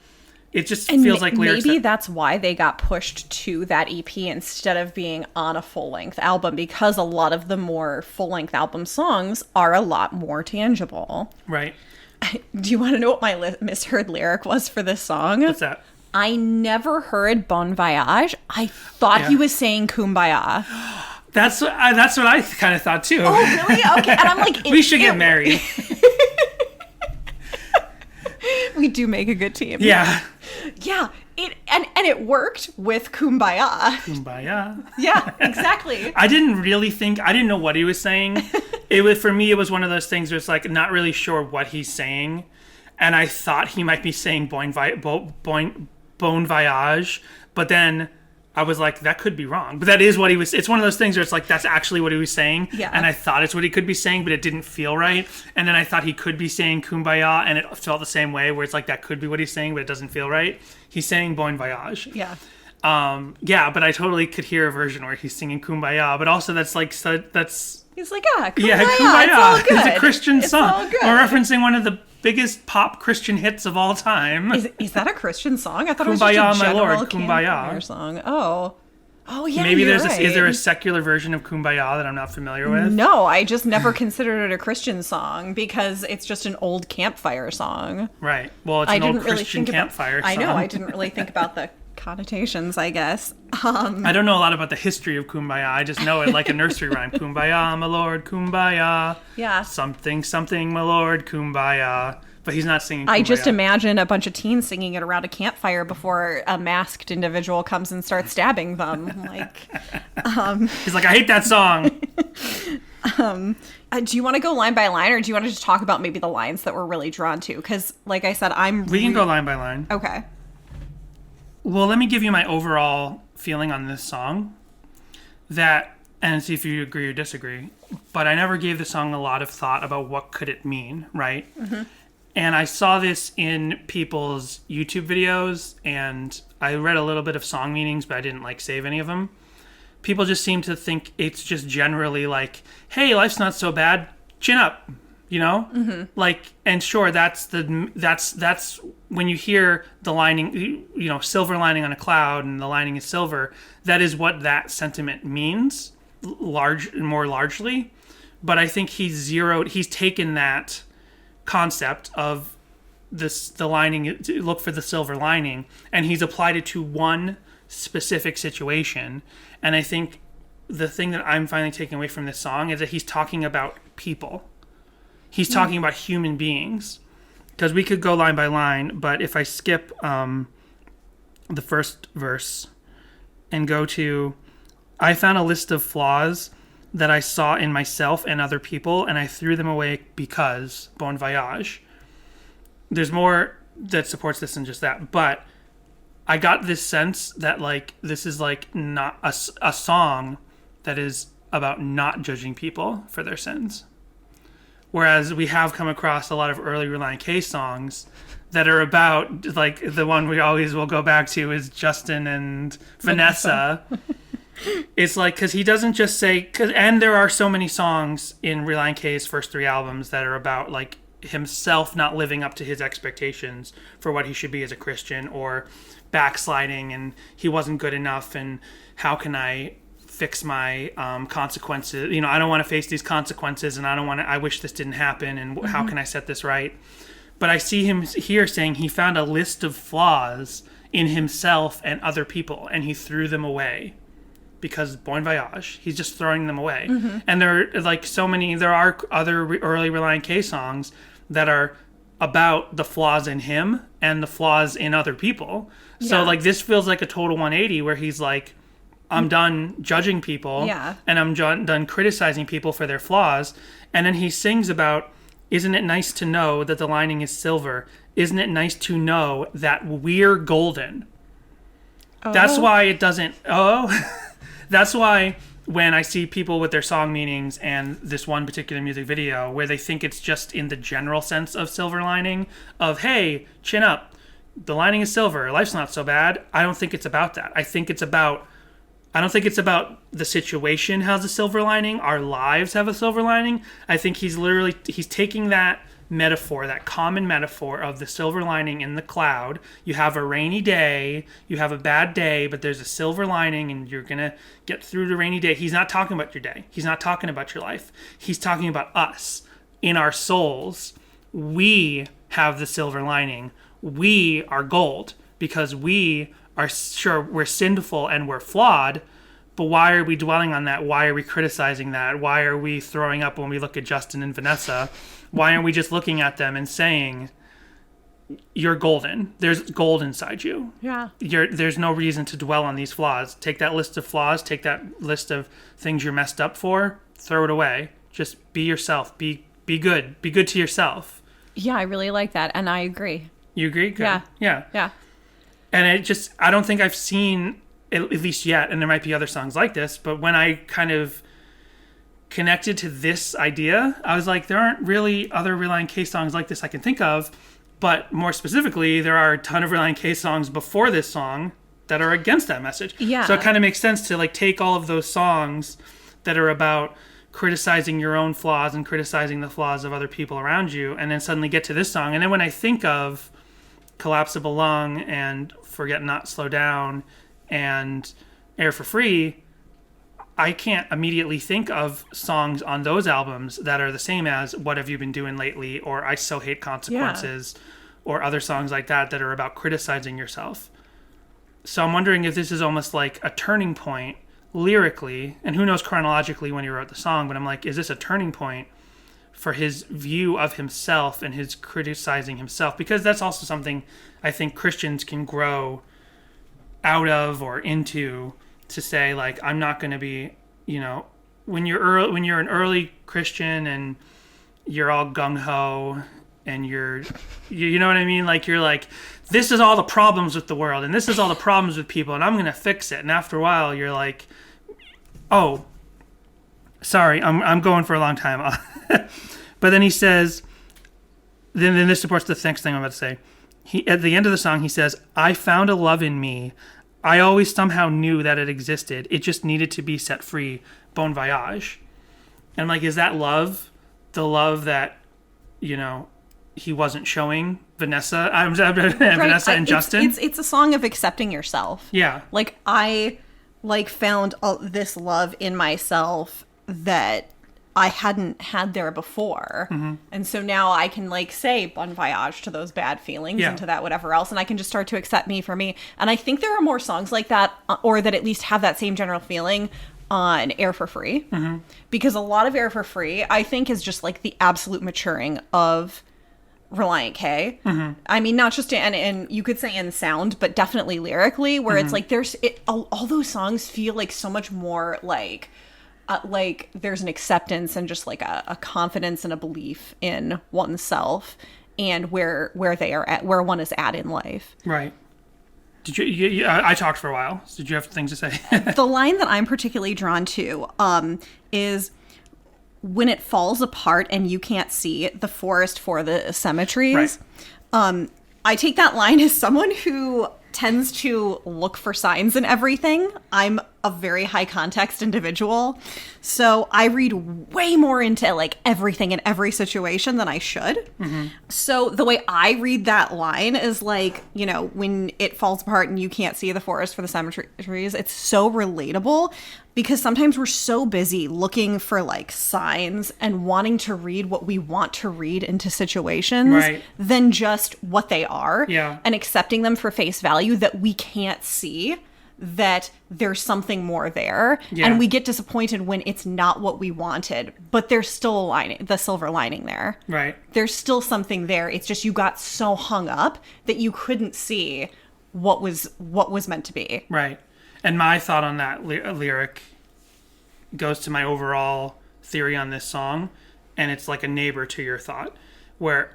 lyrics. Maybe that's why they got pushed to that EP instead of being on a full-length album, because a lot of the more full-length album songs are a lot more tangible. Right. Do you want to know what my misheard lyric was for this song? What's that? I never heard Bon Voyage. I thought he was saying Kumbaya. That's what I kind of thought too. Oh, really? Okay. And I'm like, we should get married. We do make a good team. Yeah. Yeah. And it worked with Kumbaya. Kumbaya. Yeah, exactly. I didn't know what he was saying. For me, it was one of those things where it's like not really sure what he's saying. And I thought he might be saying Bon Voyage, but then I was like, that could be wrong. But that is what he was. It's one of those things where it's like, that's actually what he was saying. Yeah. And I thought it's what he could be saying, but it didn't feel right. And then I thought he could be saying Kumbaya, and it felt the same way, where it's like, that could be what he's saying, but it doesn't feel right. He's saying Bon Voyage. Yeah. But I totally could hear a version where he's singing Kumbaya, but also that's like, he's like, Kumbaya. Yeah, Kumbaya. It's all good. It's a Christian song. All good. We're referencing one of the biggest pop Christian hits of all time. Is that a Christian song? I thought Kumbaya, it was just a my general Lord, Kumbaya song. Oh yeah. Maybe you're there's right. Is there a secular version of Kumbaya that I'm not familiar with? No, I just never considered it a Christian song because it's just an old campfire song. Right. Well, it's an old Christian campfire song. I know. I didn't really think about the connotations, I guess. I don't know a lot about the history of Kumbaya. I just know it like a nursery rhyme. Kumbaya, my lord, Kumbaya. Yeah. Something, something, my lord, Kumbaya. But he's not singing Kumbaya. I just imagine a bunch of teens singing it around a campfire before a masked individual comes and starts stabbing them. He's like, I hate that song. Do you want to go line by line, or do you want to just talk about maybe the lines that we're really drawn to? Because, like I said, we can go line by line. Okay. Well, let me give you my overall feeling on this song. And see if you agree or disagree. But I never gave the song a lot of thought about what could it mean, right? Mm-hmm. And I saw this in people's YouTube videos, and I read a little bit of song meanings, but I didn't save any of them. People just seem to think it's just generally like, hey, life's not so bad, chin up, you know? Mm-hmm. And sure, that's when you hear the lining, silver lining on a cloud, and the lining is silver, that is what that sentiment means, more largely. But I think he's taken that concept of the lining, look for the silver lining, and he's applied it to one specific situation. And I think the thing that I'm finally taking away from this song is that he's talking about people. He's talking about human beings. Because we could go line by line, but if I skip the first verse and go to, I found a list of flaws that I saw in myself and other people, and I threw them away because Bon Voyage. There's more that supports this than just that, but I got this sense that this is not a song that is about not judging people for their sins. Whereas we have come across a lot of early Relient K songs that are about, the one we always will go back to is Justin and Vanessa. It's like, because he doesn't just say, and there are so many songs in Relient K's first 3 albums that are about like himself not living up to his expectations for what he should be as a Christian, or backsliding and he wasn't good enough, and how can I fix my consequences? You know, I don't want to face these consequences, and I wish this didn't happen, and how can I set this right? But I see him here saying he found a list of flaws in himself and other people, and he threw them away. Because bon voyage, he's just throwing them away. And there are like so many, there are other early Relient K songs that are about the flaws in him and the flaws in other people. So like this feels like a total 180 where he's like, I'm done judging people, and I'm done criticizing people for their flaws. And then he sings about, isn't it nice to know that the lining is silver? Isn't it nice to know that we're golden? That's why it doesn't, that's why when I see people with their song meanings and this one particular music video where they think it's just in the general sense of silver lining, of, hey, chin up, the lining is silver, life's not so bad. I don't think it's about that. I don't think it's about the situation has a silver lining. Our lives have a silver lining. I think he's taking that metaphor, that common metaphor of the silver lining in the cloud. You have a rainy day, you have a bad day, but there's a silver lining and you're going to get through the rainy day. He's not talking about your day. He's not talking about your life. He's talking about us in our souls. We have the silver lining. We are gold because we are sure we're sinful and we're flawed. But why are we dwelling on that? Why are we criticizing that? Why are we throwing up when we look at Justin and Vanessa? Why aren't we just looking at them and saying, you're golden. There's gold inside you. Yeah. There's no reason to dwell on these flaws. Take that list of flaws, take that list of things you're messed up for, throw it away. Just be yourself. Be good. Be good to yourself. Yeah, I really like that, and I agree. You agree? Good. Yeah. And I don't think I've seen, at least yet, and there might be other songs like this, but when I kind of connected to this idea, I was like, there aren't really other Relient K songs like this I can think of, but more specifically, there are a ton of Relient K songs before this song that are against that message. Yeah. So it kind of makes sense to like take all of those songs that are about criticizing your own flaws and criticizing the flaws of other people around you, and then suddenly get to this song. And then when I think of Collapsible Lung and Forget Not, Slow Down and Air for Free, I can't immediately think of songs on those albums that are the same as What Have You Been Doing Lately or I So Hate Consequences or other songs like that that are about criticizing yourself. So I'm wondering if this is almost like a turning point lyrically, and who knows chronologically when he wrote the song, but I'm like, is this a turning point for his view of himself and his criticizing himself? Because that's also something I think Christians can grow out of or into, to say like, I'm not going to be, you know, when you're an early Christian and you're all gung-ho and you know what I mean? Like, you're like, this is all the problems with the world and this is all the problems with people and I'm going to fix it. And after a while you're like, oh, sorry, I'm going for a long time. But then he says, then this supports the next thing I'm about to say. At the end of the song, he says, I found a love in me. I always somehow knew that it existed. It just needed to be set free. Bon voyage. And I'm like, is that love? The love that, you know, he wasn't showing Vanessa? Vanessa and Justin? It's a song of accepting yourself. Yeah. Like, I found this love in myself that I hadn't had there before. Mm-hmm. And so now I can like say bon voyage to those bad feelings and to that whatever else. And I can just start to accept me for me. And I think there are more songs like that, or that at least have that same general feeling on Air for Free. Mm-hmm. Because a lot of Air for Free, I think, is just like the absolute maturing of Relient K. Mm-hmm. I mean, not just and you could say in sound, but definitely lyrically, where it's like all those songs feel like so much more like there's an acceptance and just like a confidence and a belief in oneself and where they are at, where one is at in life. Right. Did you I talked for a while. So did you have things to say? The line that I'm particularly drawn to is, when it falls apart and you can't see the forest for the cemeteries. Right. I take that line as someone who tends to look for signs in everything. I'm a very high context individual. So I read way more into like everything in every situation than I should. So the way I read that line is like, you know, when it falls apart and you can't see the forest for the cemeteries, it's so relatable because sometimes we're so busy looking for like signs and wanting to read what we want to read into situations than just what they are and accepting them for face value that we can't see that there's something more there. And we get disappointed when it's not what we wanted, but there's still a lining, the silver lining there. There's still something there. It's just you got so hung up that you couldn't see what was meant to be. And my thought on that lyric goes to my overall theory on this song, and it's like a neighbor to your thought, where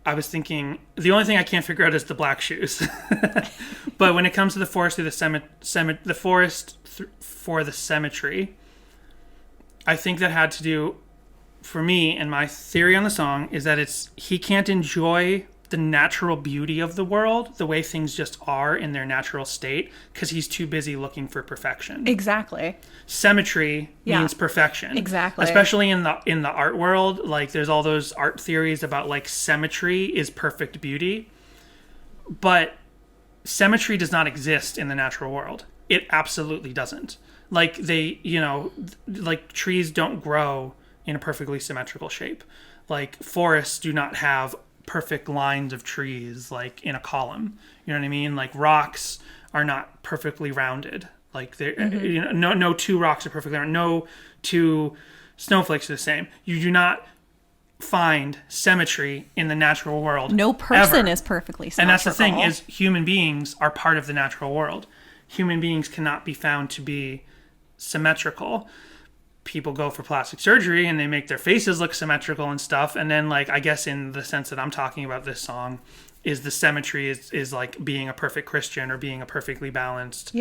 I was thinking, the only thing I can't figure out is the black shoes. But when it comes to the forest through the forest for the cemetery, I think that had to do, for me, and my theory on the song, is that he can't enjoy the natural beauty of the world, the way things just are in their natural state, because he's too busy looking for perfection. Exactly. Symmetry means perfection. Exactly. Especially in the art world, like there's all those art theories about like symmetry is perfect beauty. But symmetry does not exist in the natural world. It absolutely doesn't. Like like trees don't grow in a perfectly symmetrical shape. Like forests do not have perfect lines of trees like in a column. You know what I mean? Like rocks are not perfectly rounded. Like no two rocks are perfectly round. No two snowflakes are the same. You do not find symmetry in the natural world. No person ever. Is perfectly symmetrical. And that's the thing, is human beings are part of the natural world. Human beings cannot be found to be symmetrical. People go for plastic surgery and they make their faces look symmetrical and stuff. And then, like, I guess in the sense that I'm talking about this song, is the symmetry is like being a perfect Christian or being a perfectly balanced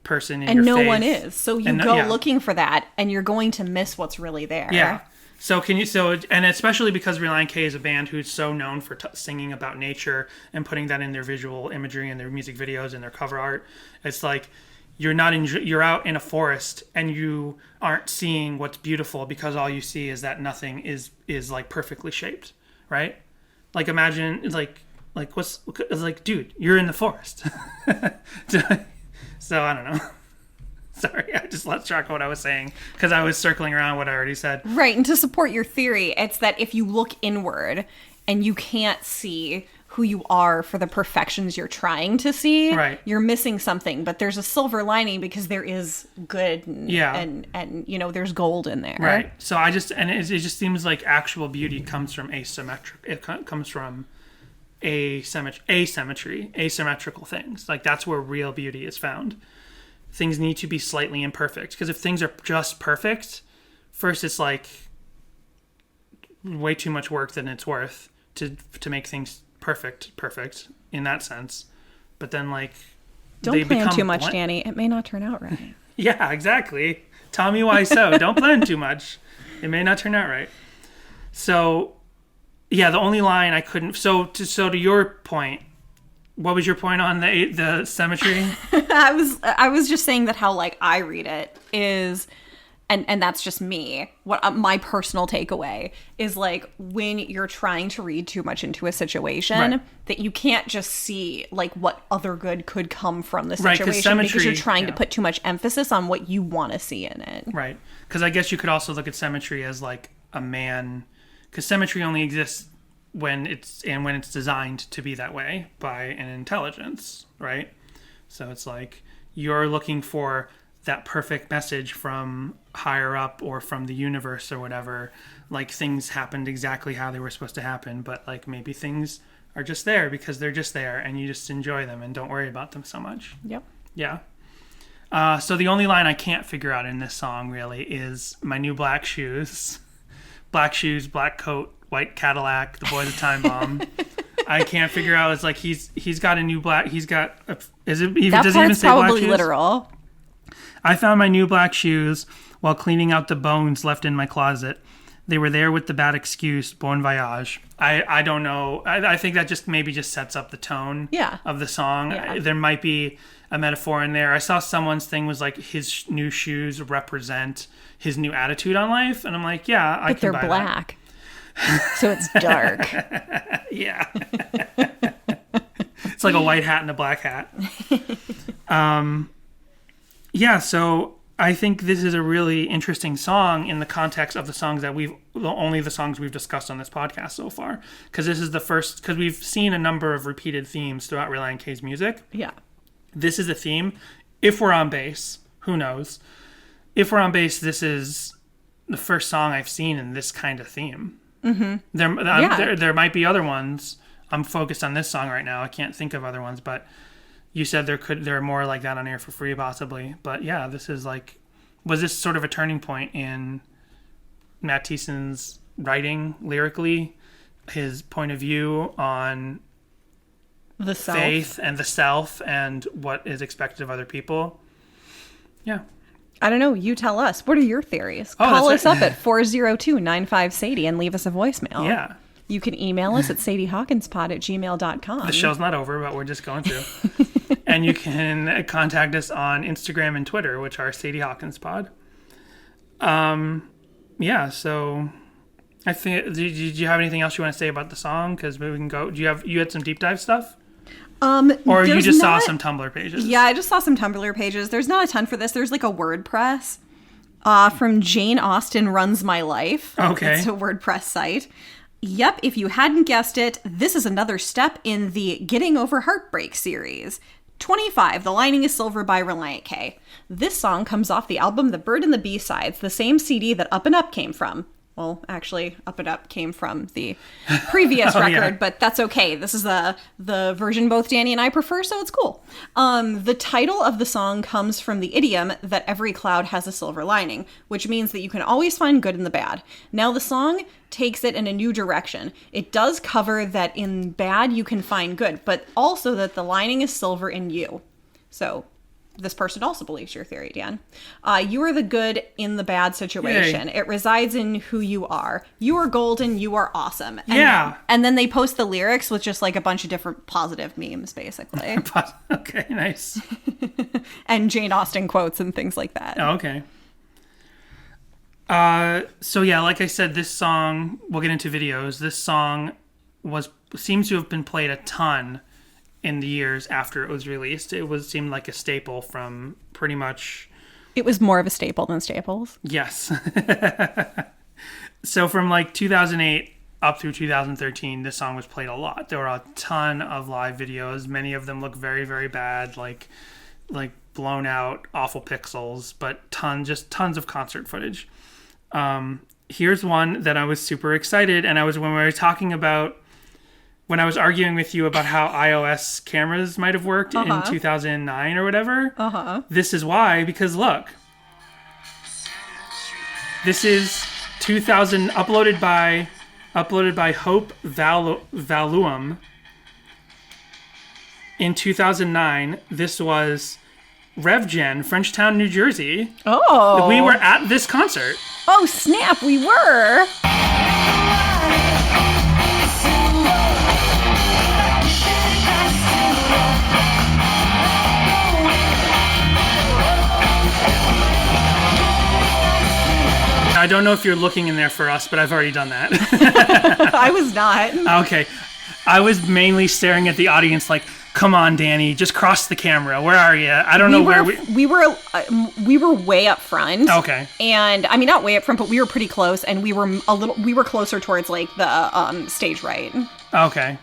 person in your faith. And no one is. So you go looking for that and you're going to miss what's really there. Yeah. So and especially because Relient K is a band who's so known for singing about nature and putting that in their visual imagery and their music videos and their cover art. It's like, you're out in a forest and you aren't seeing what's beautiful because all you see is that nothing is like perfectly shaped, right? Like imagine it's like dude, you're in the forest. So I don't know. Sorry, I just lost track of what I was saying because I was circling around what I already said. Right, and to support your theory, it's that if you look inward and you can't see who you are for the perfections you're trying to see, you're missing something. But there's a silver lining because there is good and there's gold in there. Right. So it just seems like actual beauty comes from asymmetric. It comes from asymmetrical things. Like that's where real beauty is found. Things need to be slightly imperfect, because if things are just perfect, first it's like way too much work than it's worth to make things perfect in that sense. But then like don't plan too much, Danny. It may not turn out right. Yeah, exactly. Tell me why so. Don't plan too much. It may not turn out right. So yeah, the only line I couldn't. So to your point, what was your point on the symmetry? I was just saying that how like I read it is, and that's just me. What my personal takeaway is, like when you're trying to read too much into a situation, that you can't just see like what other good could come from the situation, because you're trying to put too much emphasis on what you want to see in it. Right. Because I guess you could also look at symmetry as like a man, because symmetry only exists when it's designed to be that way by an intelligence, right? So it's like you're looking for that perfect message from higher up or from the universe or whatever. Like things happened exactly how they were supposed to happen, but like maybe things are just there because they're just there and you just enjoy them and don't worry about them so much. Yep. Yeah. So the only line I can't figure out in this song really is my new black shoes. Black shoes, black coat, white Cadillac, the boy the time bomb. I can't figure out. It's like he's got a new black. He's got. Is it even? That does it even say black shoes? Probably literal. I found my new black shoes while cleaning out the bones left in my closet. They were there with the bad excuse, bon voyage. I don't know. I think that just maybe just sets up the tone of the song. Yeah. There might be a metaphor in there. I saw someone's thing was like his new shoes represent his new attitude on life. And I'm like, yeah, I can buy that. But they're black. So it's dark. Yeah. It's like a white hat and a black hat. Yeah, so I think this is a really interesting song in the context of the songs that only the songs we've discussed on this podcast so far. Because this is the first, because we've seen a number of repeated themes throughout Relient K's music. Yeah. This is a theme. If we're on bass, who knows? If we're on bass, this is the first song I've seen in this kind of theme. Mm-hmm. There might be other ones. I'm focused on this song right now. I can't think of other ones, but you said there are more like that on Air for Free, possibly. But yeah, this is like, was this sort of a turning point in Matt Thiessen's writing lyrically, his point of view on the self. Faith and the self and what is expected of other people? Yeah. I don't know. You tell us. What are your theories? Call us up at 402-95-SADIE and leave us a voicemail. Yeah. You can email us at sadiehawkinspod@gmail.com. The show's not over, but we're just going through. And you can contact us on Instagram and Twitter, which are Sadie Hawkins Pod. Yeah, so I think, did you have anything else you want to say about the song? Because we can go. You had some deep dive stuff? Or you just saw some Tumblr pages? Yeah, I just saw some Tumblr pages. There's not a ton for this. There's like a WordPress from Jane Austen Runs My Life. Okay. It's a WordPress site. Yep, if you hadn't guessed it, this is another step in the Getting Over Heartbreak series. 25, The Lining is Silver by Relient K. This song comes off the album The Bird and the B-Sides, the same CD that Up and Up came from. Well, actually, Up and Up came from the previous record, but that's okay. This is the version both Danny and I prefer, so it's cool. The title of the song comes from the idiom that every cloud has a silver lining, which means that you can always find good in the bad. Now, the song takes it in a new direction. It does cover that in bad you can find good, but also that the lining is silver in you. So this person also believes your theory, Dan. You are the good in the bad situation. Yay. It resides in who you are. You are golden. You are awesome. And then they post the lyrics with just like a bunch of different positive memes, basically. Okay, nice. And Jane Austen quotes and things like that. Oh, okay. So yeah, like I said, this song, we'll get into videos. This song seems to have been played a ton in the years after it was released. It seemed like a staple from pretty much... It was more of a staple than Staples. Yes. So from like 2008 up through 2013, this song was played a lot. There were a ton of live videos. Many of them look very, very bad, like blown out, awful pixels, but tons of concert footage. Here's one that I was super excited, and when we were talking about, when I was arguing with you about how iOS cameras might have worked in 2009 or whatever, this is why, because look, this is 2000, uploaded by Hope Valuum in 2009. This was RevGen, Frenchtown, New Jersey. Oh. We were at this concert. Oh, snap, we were. I don't know if you're looking in there for us, but I've already done that. I was not. Okay. I was mainly staring at the audience like, come on, Danny, just cross the camera. Where are you? I don't know where we were way up front. Okay. And I mean, not way up front, but we were pretty close, and we were closer towards like the stage right. Okay.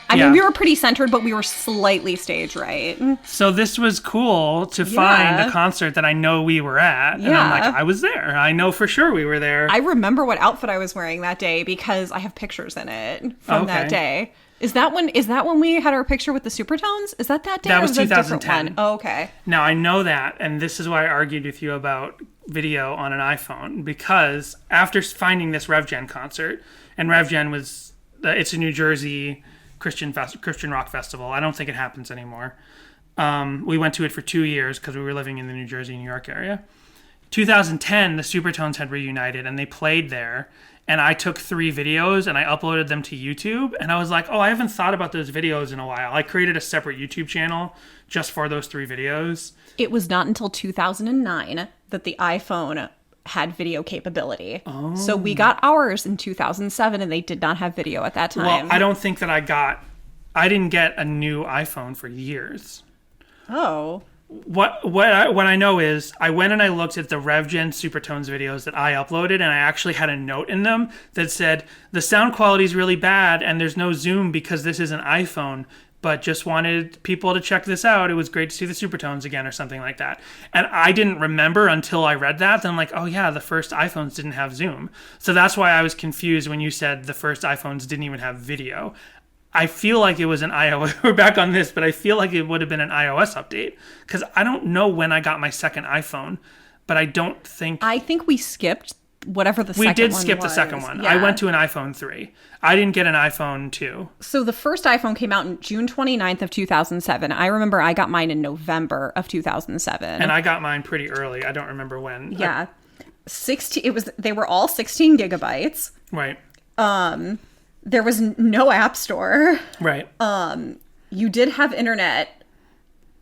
I mean, we were pretty centered, but we were slightly stage right. So this was cool to find a concert that I know we were at. And I'm like, I was there. I know for sure we were there. I remember what outfit I was wearing that day because I have pictures in it from that day. Is that when we had our picture with the Supertones? Is that day? That was a 2010. different one? Oh, okay. Now, I know that, and this is why I argued with you about video on an iPhone, because after finding this RevGen concert, and RevGen was, it's a New Jersey Christian rock festival. I don't think it happens anymore. We went to it for 2 years because we were living in the New Jersey, New York area. 2010, the Supertones had reunited and they played there. And I took 3 videos and I uploaded them to YouTube. And I was like, oh, I haven't thought about those videos in a while. I created a separate YouTube channel just for those 3 videos. It was not until 2009 that the iPhone had video capability. Oh. So we got ours in 2007 and they did not have video at that time. Well, I don't think that I didn't get a new iPhone for years. Oh. What I know is I went and I looked at the RevGen Supertones videos that I uploaded, and I actually had a note in them that said the sound quality is really bad and there's no zoom because this is an iPhone, but just wanted people to check this out. It was great to see the Supertones again or something like that. And I didn't remember until I read that. Then I'm like, oh yeah, the first iPhones didn't have zoom. So that's why I was confused when you said the first iPhones didn't even have video. I feel like it was an iOS. We're back on this, but I feel like it would have been an iOS update because I don't know when I got my second iPhone, but I think we skipped whatever the second one was. We did skip the second one. Yeah. I went to an iPhone 3. I didn't get an iPhone 2. So the first iPhone came out in June 29th of 2007. I remember I got mine in November of 2007. And I got mine pretty early. I don't remember when. Yeah. They were all 16 gigabytes. Right. There was no app store. Right. You did have internet,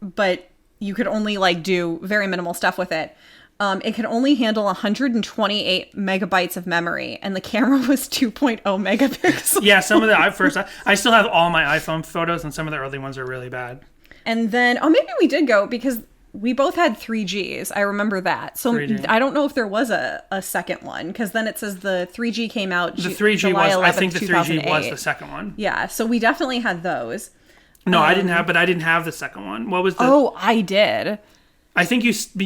but you could only do very minimal stuff with it. It could only handle 128 megabytes of memory, and the camera was 2.0 megapixels. Yeah, some of I still have all my iPhone photos, and some of the early ones are really bad. And then, maybe we did go because we both had 3Gs. I remember that. So 3G. I don't know if there was a second one, because then it says the 3G came out The 3G July 11th, I think the 3G 2008. was the second one. Yeah, so we definitely had those. No, I didn't have the second one. What was the... Oh, I did. I think you started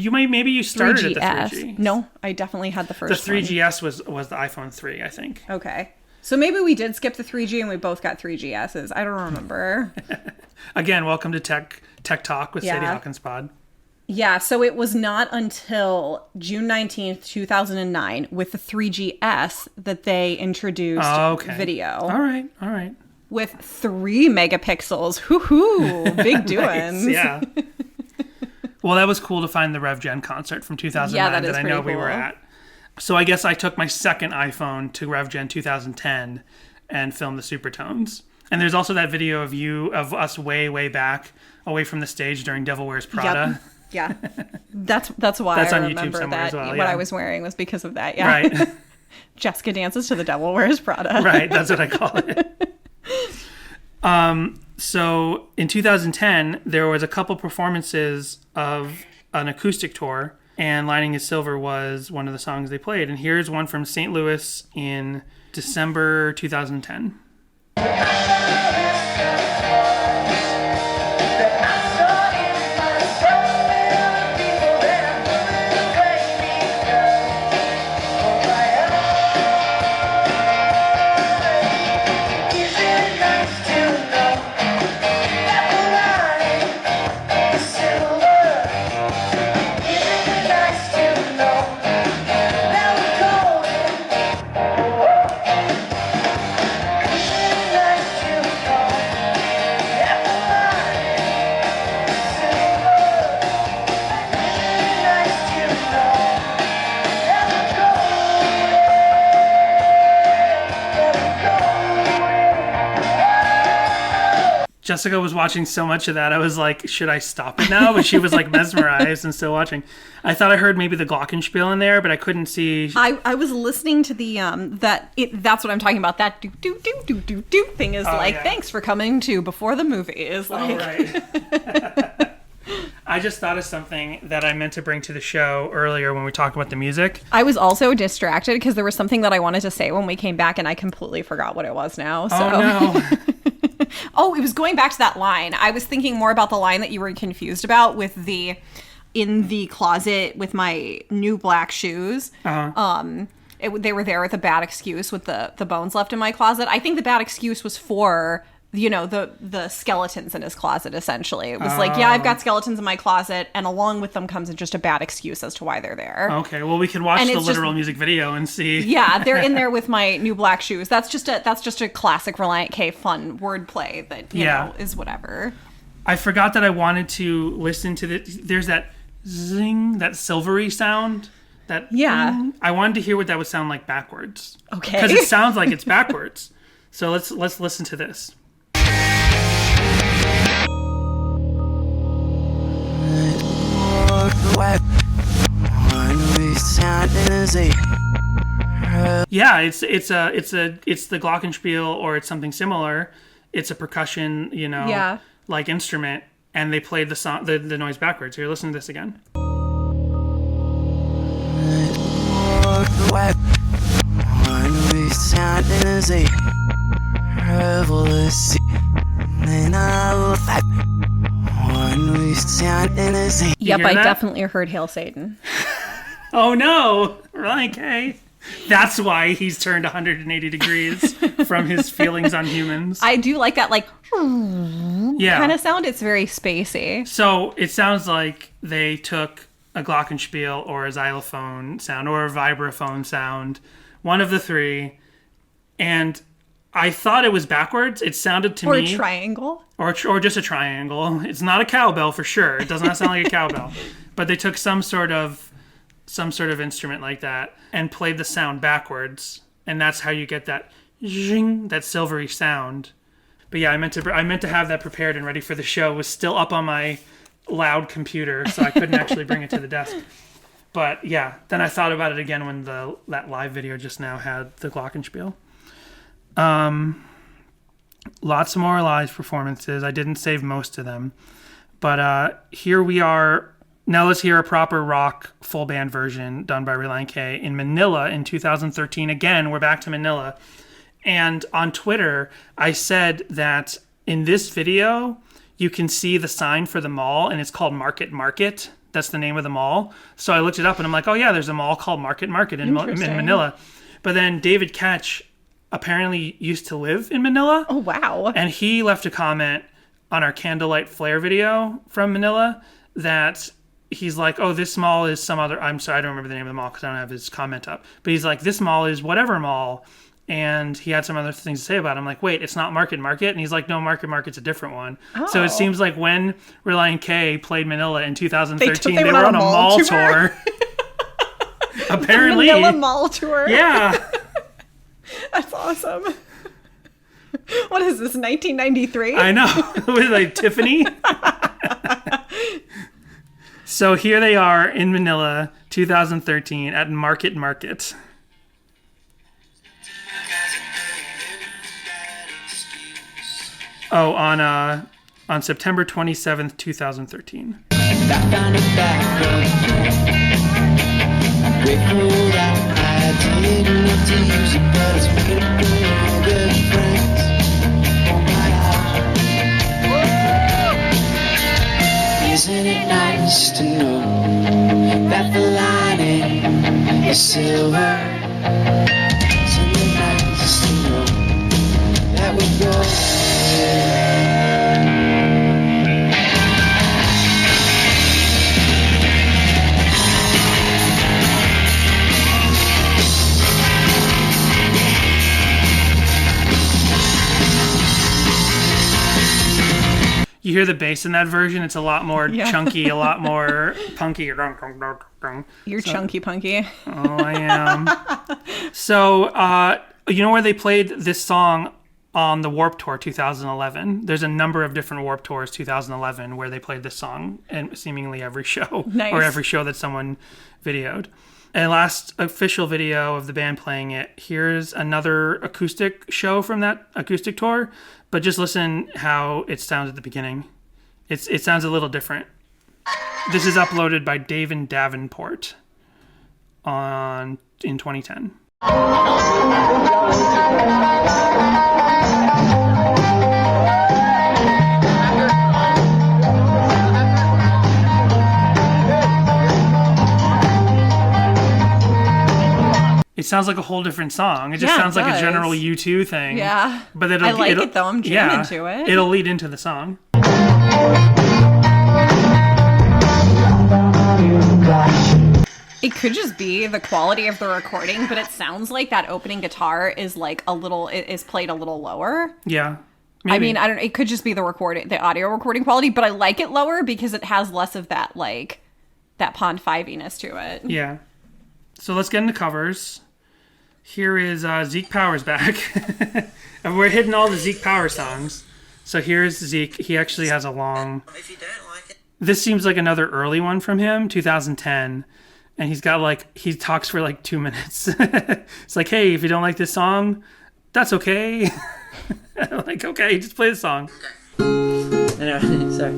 3GS. at the 3G. No, I definitely had the first The 3GS was the iPhone 3, I think. Okay. So maybe we did skip the 3G and we both got 3GSs. I don't remember. Again, welcome to Tech Talk with Sadie Hawkins Pod. Yeah, so it was not until June 19th, 2009 with the 3GS that they introduced video. All right. With 3 megapixels. Hoo-hoo! Big doings. Nice, yeah. Well, that was cool to find the RevGen concert from 2009 that I know we were at. So I guess I took my second iPhone to RevGen 2010 and filmed the Supertones. And there's also that video of us way, way back away from the stage during Devil Wears Prada. Yep. Yeah. That's why That's I on remember YouTube that as well, what yeah. I was wearing was because of that. Yeah. Right. Jessica dances to the Devil Wears Prada. Right, that's what I call it. So in 2010, there was a couple performances of an acoustic tour, and Lining is Silver was one of the songs they played. And here's one from St. Louis in December 2010. Jessica was watching so much of that, I was like, should I stop it now? But she was like mesmerized and still watching. I thought I heard maybe the glockenspiel in there, but I couldn't see. I was listening to the that's what I'm talking about. That do do do do do do thing is thanks for coming to before the movie is like. Oh, right. I just thought of something that I meant to bring to the show earlier when we talked about the music. I was also distracted because there was something that I wanted to say when we came back, and I completely forgot what it was now. So. Oh no. Oh, it was going back to that line. I was thinking more about the line that you were confused about with the in the closet with my new black shoes. Uh-huh. They were there with a bad excuse with the bones left in my closet. I think the bad excuse was for, the skeletons in his closet, essentially. It was I've got skeletons in my closet, and along with them comes just a bad excuse as to why they're there. Okay, well, we can watch the literal music video and see. Yeah, they're in there with my new black shoes. That's just a classic Relient K fun wordplay that, you know, is whatever. I forgot that I wanted to listen to there's that zing, that silvery sound That Yeah. I wanted to hear what that would sound like backwards. Okay. Because it sounds like it's backwards. So let's listen to this. Yeah, it's the glockenspiel, or it's something similar. It's a percussion, like instrument, and they played the noise backwards. Here, listen to this again. Yep, I definitely heard Hail Satan. Oh no, Relient K. That's why he's turned 180 degrees from his feelings on humans. I do like that, kind of sound. It's very spacey. So it sounds like they took a glockenspiel or a xylophone sound or a vibraphone sound, one of the three, and I thought it was backwards. It sounded to me... Or a triangle. Or just a triangle. It's not a cowbell for sure. It does not sound like a cowbell. But they took some sort of instrument like that and played the sound backwards, and that's how you get that zing, that silvery sound. But yeah, I meant to have that prepared and ready for the show. It was still up on my loud computer, so I couldn't actually bring it to the desk. But yeah, then I thought about it again when that live video just now had the glockenspiel. Lots more live performances. I didn't save most of them, but here we are. Now let's hear a proper rock full band version done by Relient K in Manila in 2013. Again, we're back to Manila. And on Twitter, I said that in this video, you can see the sign for the mall, and it's called Market Market. That's the name of the mall. So I looked it up, and I'm like, oh yeah, there's a mall called Market Market in Manila. But then David Ketch apparently used to live in Manila. Oh, wow. And he left a comment on our Candlelight Flare video from Manila that... he's like, oh, this mall is some other... I'm sorry, I don't remember the name of the mall because I don't have his comment up. But he's like, this mall is whatever mall. And he had some other things to say about it. I'm like, wait, it's not Market Market? And he's like, no, Market Market's a different one. Oh. So it seems like when Relient K played Manila in 2013, they were on a mall tour. Apparently. The Manila mall tour. Yeah. That's awesome. What is this, 1993? I know. With like Tiffany. So here they are in Manila, 2013, at Market Market. Oh, on September 27th, 2013. Isn't it nice to know that the lining is silver? Isn't it nice to know that we go? You hear the bass in that version, it's a lot more chunky, a lot more punky. You're chunky punky. Oh, I am. So, you know where they played this song on the Warped Tour 2011? There's a number of different Warped Tours 2011 where they played this song in seemingly every show. Nice. Or every show that someone videoed. And last official video of the band playing it, here's another acoustic show from that acoustic tour. But just listen how it sounds at the beginning. It sounds a little different. This is uploaded by David Davenport in 2010. It sounds like a whole different song. It just sounds like a general U2 thing. Yeah. But I like it though. I'm jamming to it. It'll lead into the song. It could just be the quality of the recording, but it sounds like that opening guitar is like is played a little lower. Yeah. Maybe. I mean, I don't know. It could just be the audio recording quality, but I like it lower because it has less of that, like, that Pond 5-iness to it. Yeah. So let's get into covers. Here is Zeke Power's back. And we're hitting all the Zeke Power songs. So here's Zeke. He actually has a long... If you don't like it... This seems like another early one from him, 2010. And he's got like... He talks for like 2 minutes. It's like, hey, if you don't like this song, that's okay. Like, okay, just play the song. Anyway, sorry.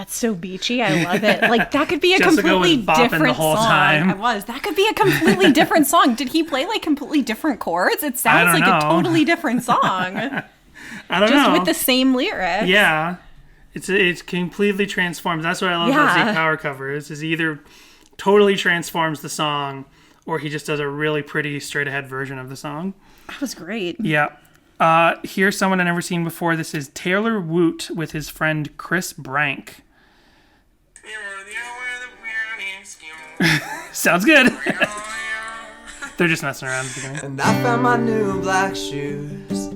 So beachy, I love it. Like that could be a completely different song. That could be a completely different song. Did he play like completely different chords? It sounds like a totally different song. I don't know. Just with the same lyrics. Yeah, it's completely transformed. That's what I love about Zeke Power covers. Is he either totally transforms the song, or he just does a really pretty straight ahead version of the song. That was great. Yeah. Here's someone I've never seen before. This is Taylor Woot with his friend Chris Brank. Sounds good. They're just messing around at the beginning. And I found my new black shoes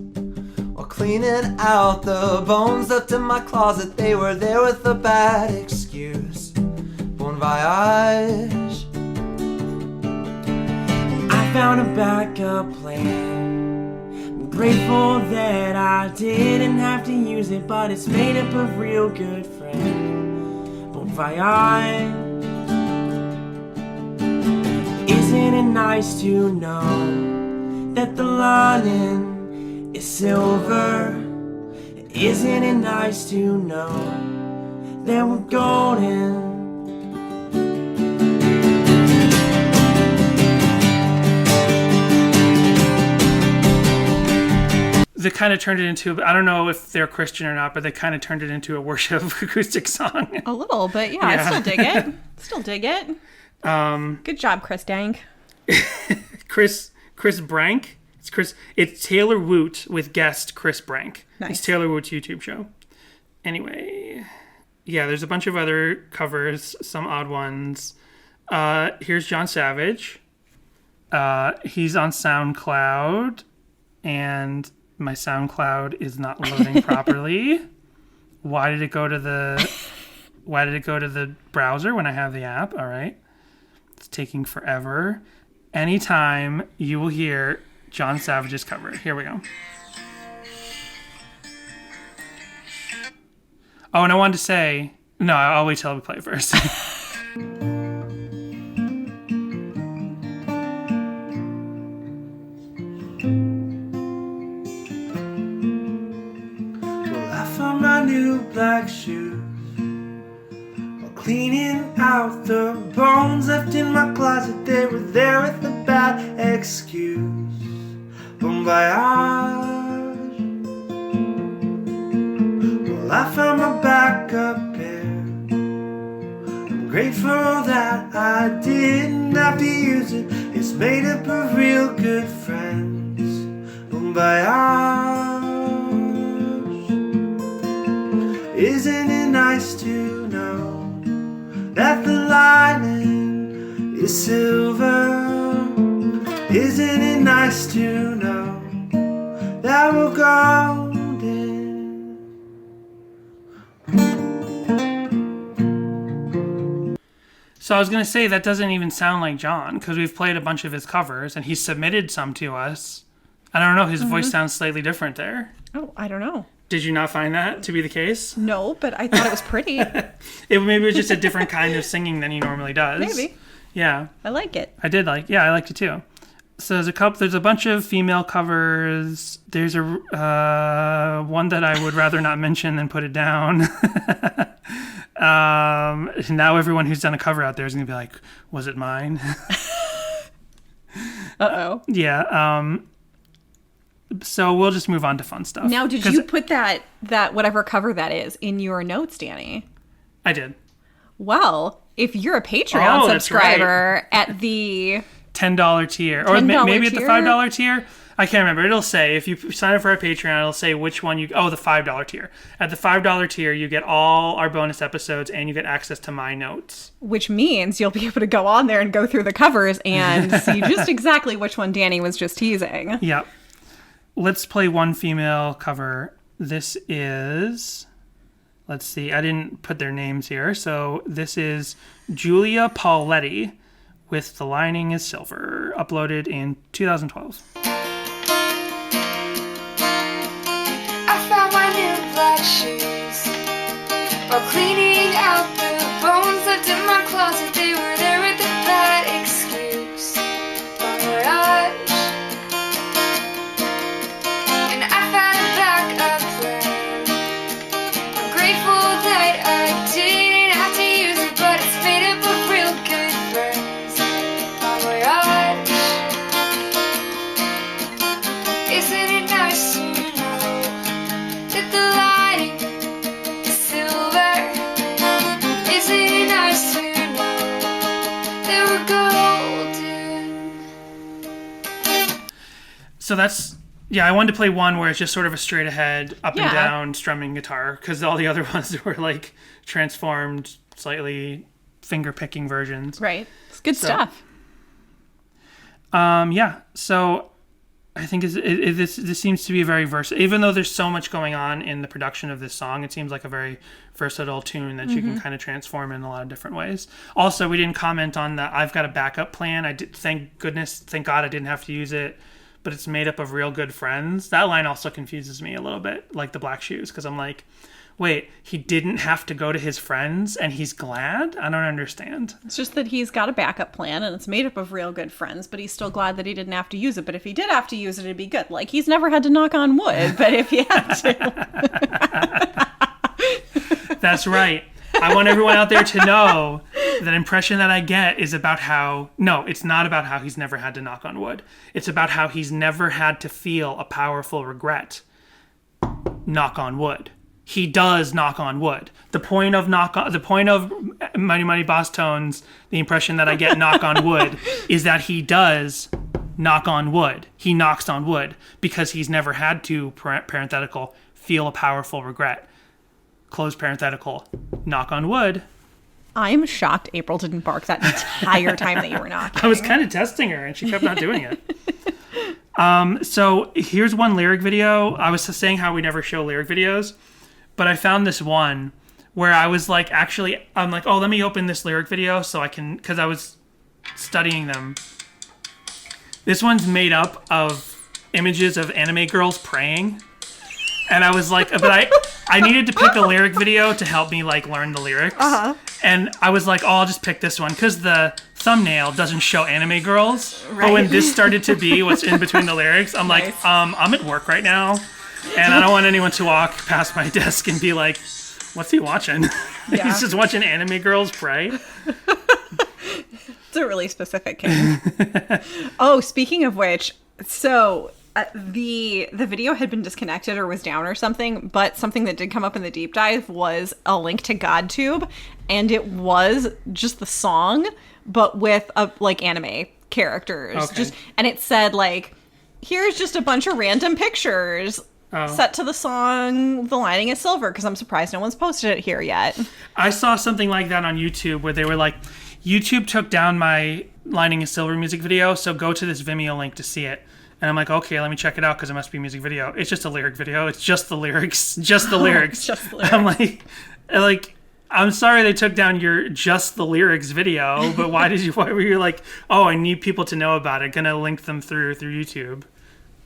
while cleaning out the bones left in my closet. They were there with a bad excuse. Bon voyage. I found a backup plan. I'm grateful that I didn't have to use it, but it's made up of real good friends. Bon voyage. Isn't it nice to know that the lining is silver? Isn't it nice to know that we're golden? They kind of turned it into, I don't know if they're Christian or not, but they kind of turned it into a worship acoustic song. A little, but yeah. I still dig it. Still dig it. Good job, Chris Dank. Chris Brank. It's Taylor Woot with guest Chris Brank. Nice. It's Taylor Woot's YouTube show. Anyway, yeah, there's a bunch of other covers, some odd ones. Here's John Savage. He's on SoundCloud, and my SoundCloud is not loading properly. Why did it go to the browser when I have the app? All right. It's taking forever. Anytime you will hear John Savage's cover. Here we go. Oh, and I wanted to say... No, I'll wait till we play it first. Well, I found my new black shoes while cleaning out the bones left in my closet. They were there with a bad excuse. Bon voyage. Well, I found my backup pair. I'm grateful that I didn't have to use it. It's made up of real good friends. Bon voyage. Isn't it nice to know that the lining is silver? Isn't it nice to know that were golden. So I was going to say that doesn't even sound like John, because we've played a bunch of his covers and he's submitted some to us. I don't know, his voice sounds slightly different there. Oh, I don't know. Did you not find that to be the case? No, but I thought it was pretty. Maybe it was just a different kind of singing than he normally does. Maybe. Yeah. I like it. I liked it too. So there's a bunch of female covers. There's a one that I would rather not mention than put it down. Now everyone who's done a cover out there is going to be like, was it mine? Uh-oh. Yeah. So we'll just move on to fun stuff. Now, did you put that whatever cover that is in your notes, Danny? I did. Well, if you're a Patreon subscriber at the $10 tier, or maybe at the $5 tier, I can't remember. It'll say, if you sign up for our Patreon, it'll say which one the $5 tier. At the $5 tier, you get all our bonus episodes and you get access to my notes. Which means you'll be able to go on there and go through the covers and see just exactly which one Danny was just teasing. Yep. Let's play one female cover. This is, let's see, I didn't put their names here. So this is Julia Pauletti with The Lining is Silver, uploaded in 2012. I found my new black shoes while cleaning out the bones left in my closet. They were there with a bad excuse. Bon voyage. And I've had a backup plan. I'm grateful that I didn't have to use it, but it's made up of real good friends. Bon voyage. Isn't it nice to know that the lining is silver? Isn't it nice to know that we're golden? So that's, yeah, I wanted to play one where it's just sort of a straight ahead, up and down strumming guitar, because all the other ones were like transformed, slightly finger picking versions. Right. It's good stuff. Yeah. So I think this seems to be a very versatile, even though there's so much going on in the production of this song, it seems like a very versatile tune that you can kind of transform in a lot of different ways. Also, we didn't comment on the I've got a backup plan. Thank God I didn't have to use it, but it's made up of real good friends. That line also confuses me a little bit, like the Black Shoes, because I'm like, wait, he didn't have to go to his friends and he's glad? I don't understand. It's just that he's got a backup plan and it's made up of real good friends, but he's still glad that he didn't have to use it. But if he did have to use it, it'd be good. Like, he's never had to knock on wood, but if he had to. That's right. I want everyone out there to know that impression that I get is about how, no, it's not about how he's never had to knock on wood. It's about how he's never had to feel a powerful regret. Knock on wood. He does knock on wood. The point of Mighty Mighty Boss Tones, the impression that I get knock on wood, is that he does knock on wood. He knocks on wood because he's never had to, parenthetical, feel a powerful regret. Close parenthetical, knock on wood. I'm shocked April didn't bark that entire time that you were knocking. I was kind of testing her and she kept not doing it. So here's one lyric video. I was saying how we never show lyric videos. But I found this one where I was like, I'm like, oh, let me open this lyric video so I can, because I was studying them. This one's made up of images of anime girls praying. And I was like, but I needed to pick a lyric video to help me like learn the lyrics. Uh-huh. And I was like, oh, I'll just pick this one because the thumbnail doesn't show anime girls. Right. But when this started to be what's in between the lyrics, I'm like, I'm at work right now. And I don't want anyone to walk past my desk and be like, what's he watching? Yeah. He's just watching anime girls pray. It's a really specific game. Oh, speaking of which, so the video had been disconnected or was down or something, but something that did come up in the deep dive was a link to GodTube, and it was just the song, but with like anime characters. Okay. And it said like, here's just a bunch of random pictures. Set to the song The Lining is Silver, because I'm surprised no one's posted it here yet. I saw something like that on YouTube where they were like, YouTube took down my Lining is Silver music video, so go to this Vimeo link to see it. And I'm like, okay, let me check it out because it must be a music video. It's just a lyric video. It's just the lyrics. Just the lyrics. Just the lyrics. I'm like, I'm sorry they took down your just the lyrics video, but why were you like, oh, I need people to know about it. Gonna link them through YouTube.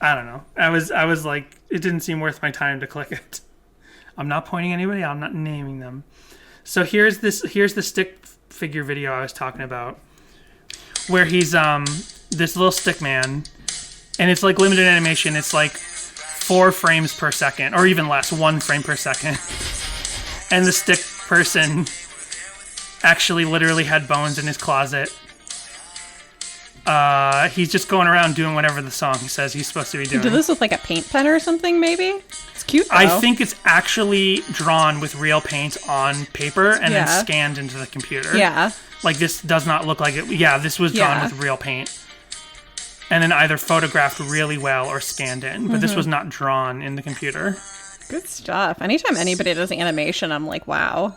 I don't know. I was like, it didn't seem worth my time to click it. I'm not pointing anybody out. I'm not naming them. So here's the stick figure video I was talking about, where he's this little stick man. And it's like limited animation. It's like 4 frames per second, or even less, 1 frame per second. And the stick person actually literally had bones in his closet. He's just going around doing whatever the song says he's supposed to be doing. He did this with like a paint pen or something, maybe? It's cute, though. I think it's actually drawn with real paint on paper and then scanned into the computer. Yeah. Like, this does not look like it. Yeah, this was drawn with real paint. And then either photographed really well or scanned in. But this was not drawn in the computer. Good stuff. Anytime anybody does animation, I'm like, wow.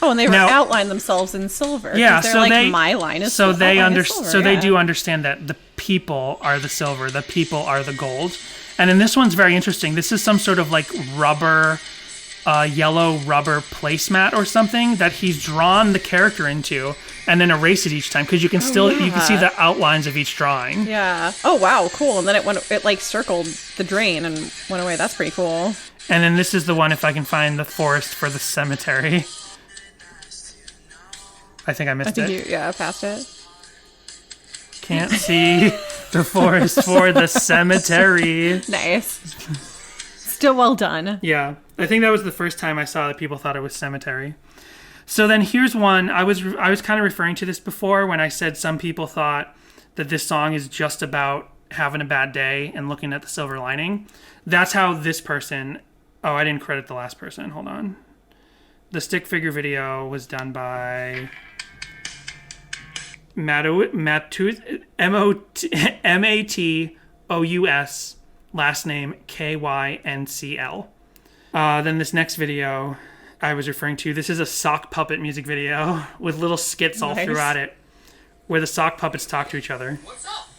Oh, and they outline themselves in silver. Yeah, they're so like, my line is so they silver, they do understand that the people are the silver, the people are the gold. And then this one's very interesting. This is some sort of like rubber, yellow rubber placemat or something that he's drawn the character into. And then erase it each time because you can you can see the outlines of each drawing. Yeah. Oh wow, cool. And then it like circled the drain and went away. That's pretty cool. And then this is the one, if I can find the forest for the cemetery. I think I missed it. I passed it. Can't see the forest for the cemetery. Nice. Still well done. Yeah, I think that was the first time I saw that people thought it was cemetery. So then here's one. I was kind of referring to this before when I said some people thought that this song is just about having a bad day and looking at the silver lining. That's how this person... Oh, I didn't credit the last person. Hold on. The stick figure video was done by Matous, M-A-T-O-U-S, last name K-Y-N-C-L. Then this next video I was referring to, this is a sock puppet music video with little skits all throughout it, where the sock puppets talk to each other. What's up?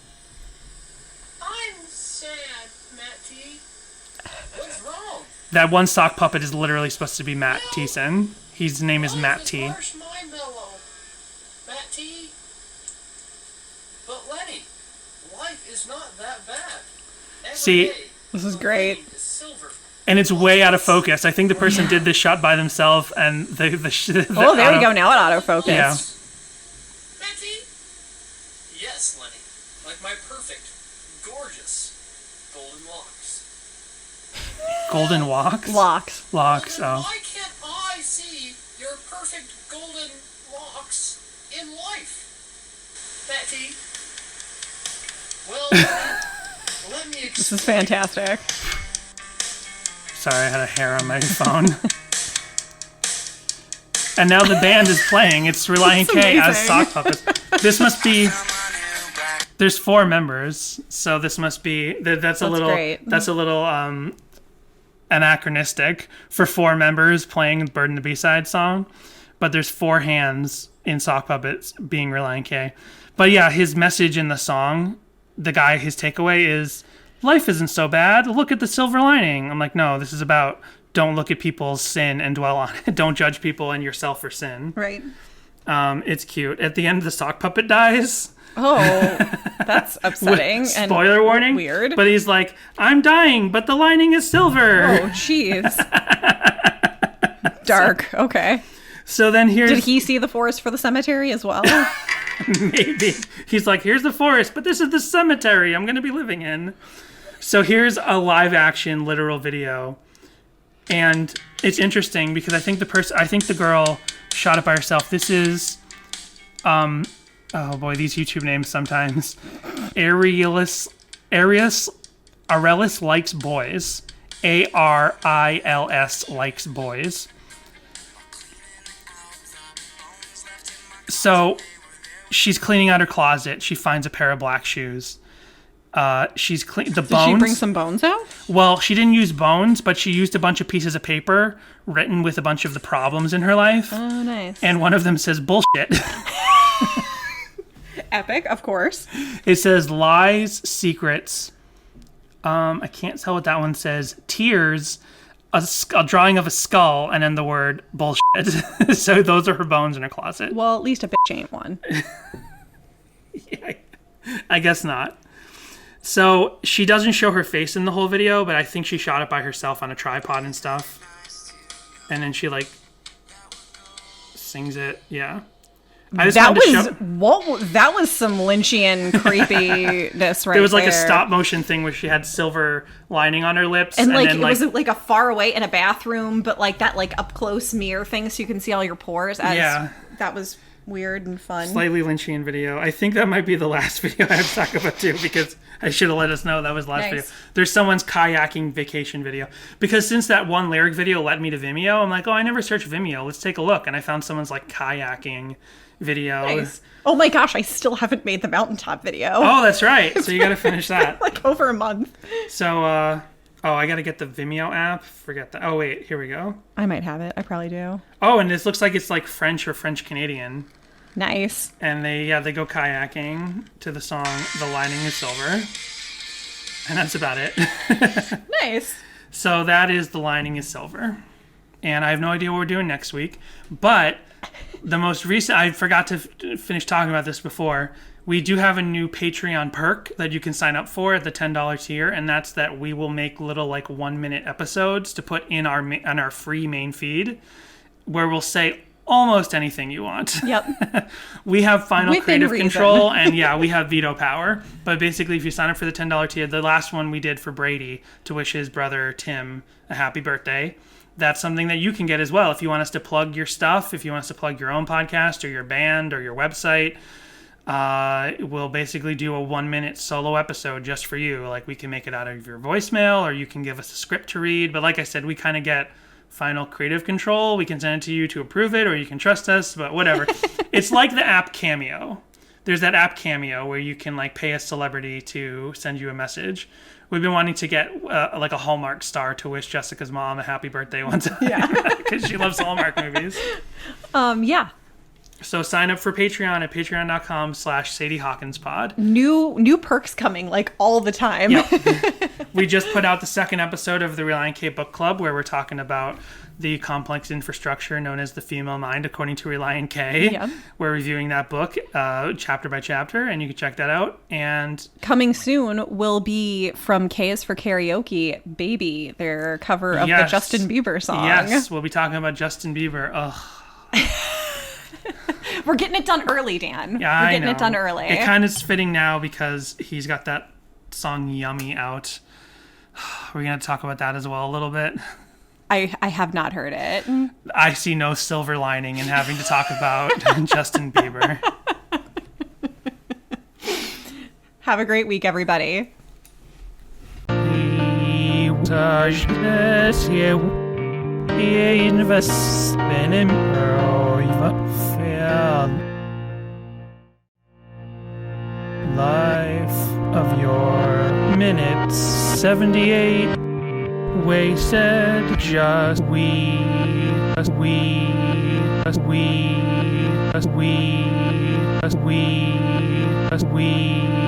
I'm sad, Matt T. What's wrong? That one sock puppet is literally supposed to be Matt Thiessen. His name is Matt T. Marshmallow. Matt T. But Lenny, life is not that bad. See, this is great. And it's way out of focus. I think the person did this shot by themselves, and the oh, there we go. Now it autofocused. Yeah. Matty? Yes, Lenny. Like my perfect, gorgeous, golden locks. Golden walks? Locks. Oh. Why can't I see your perfect golden locks in life? Matty? Well, let me explain. This is fantastic. Sorry, I had a hair on my phone. And now the band is playing. It's Relient K as sock puppets. This must be... There's 4 members, so this must be... That's a little... Great. That's a little anachronistic for 4 members playing Bird and the B-side song. But there's 4 hands in sock puppets being Relient K. But yeah, his message in the song, the guy, his takeaway is... Life isn't so bad. Look at the silver lining. I'm like, no, this is about don't look at people's sin and dwell on it. Don't judge people and yourself for sin. Right. It's cute. At the end, the sock puppet dies. Oh, that's upsetting. Spoiler warning. Weird. But he's like, I'm dying, but the lining is silver. Oh, jeez. Dark. Okay. So then here's... Did he see the forest for the cemetery as well? Maybe. He's like, here's the forest, but this is the cemetery I'm going to be living in. So here's a live action literal video. And it's interesting because I think the girl shot it by herself. This is, oh boy, these YouTube names sometimes. Aurelius Likes Boys. A-R-I-L-S Likes Boys. So she's cleaning out her closet. She finds a pair of black shoes. She's clean the bones. Did she bring some bones out? Well, she didn't use bones, but she used a bunch of pieces of paper written with a bunch of the problems in her life. Oh, nice. And one of them says bullshit. Epic, of course. It says lies, secrets, I can't tell what that one says. Tears, a drawing of a skull, and then the word bullshit. So those are her bones in her closet. Well, at least a bitch ain't one. Yeah, I guess not. So she doesn't show her face in the whole video, but I think she shot it by herself on a tripod and stuff. And then she like sings it. Yeah. That was some Lynchian creepiness right there. There was like a stop motion thing where she had silver lining on her lips. And like, then, it was like a far away in a bathroom, but like that like up close mirror thing so you can see all your pores. Yeah. That was weird and fun. Slightly Lynchian video. I think that might be the last video I have to talk about too, because I should have let us know that was the last video. There's someone's kayaking vacation video. Because since that one lyric video led me to Vimeo, I'm like, oh, I never searched Vimeo. Let's take a look. And I found someone's like kayaking video. Nice. Oh my gosh, I still haven't made the mountaintop video. Oh, that's right. So you got to finish that. Like over a month. So, I got to get the Vimeo app. Forget that. Oh, wait, here we go. I might have it. I probably do. Oh, and this looks like it's like French or French Canadian. Nice. And they go kayaking to the song The Lining is Silver. And that's about it. Nice. So that is The Lining is Silver. And I have no idea what we're doing next week. But the most recent, I forgot to finish talking about this before. We do have a new Patreon perk that you can sign up for at the $10 tier. And that's that we will make little like 1-minute episodes to put in our free main feed where we'll say almost anything you want. Yep. We have final creative control and we have veto power. But basically, if you sign up for the $10 tier, the last one we did for Brady to wish his brother Tim a happy birthday, that's something that you can get as well. If you want us to plug your stuff, if you want us to plug your own podcast or your band or your website, we'll basically do a 1-minute solo episode just for you. Like we can make it out of your voicemail or you can give us a script to read. But like I said, we kind of get final creative control. We can send it to you to approve it or you can trust us, but whatever. It's like the app Cameo. There's that app Cameo where you can like pay a celebrity to send you a message. We've been wanting to get like a Hallmark star to wish Jessica's mom a happy birthday one time. Yeah. Because she loves Hallmark movies. Yeah. So sign up for Patreon at patreon.com/SadieHawkinsPod. New perks coming like all the time. Yep. We just put out the second episode of the Relient K Book Club where we're talking about the complex infrastructure known as the female mind according to Relient K. Yep. We're reviewing that book chapter by chapter and you can check that out. And coming soon will be from K is for Karaoke, Baby, their cover of the Justin Bieber song. Yes, we'll be talking about Justin Bieber. Ugh. We're getting it done early, Dan. Yeah, We're getting it done early. It kind of is fitting now because he's got that song Yummy out. We're going to talk about that as well a little bit. I have not heard it. I see no silver lining in having to talk about Justin Bieber. Have a great week, everybody. Life of your minutes 78 wasted just we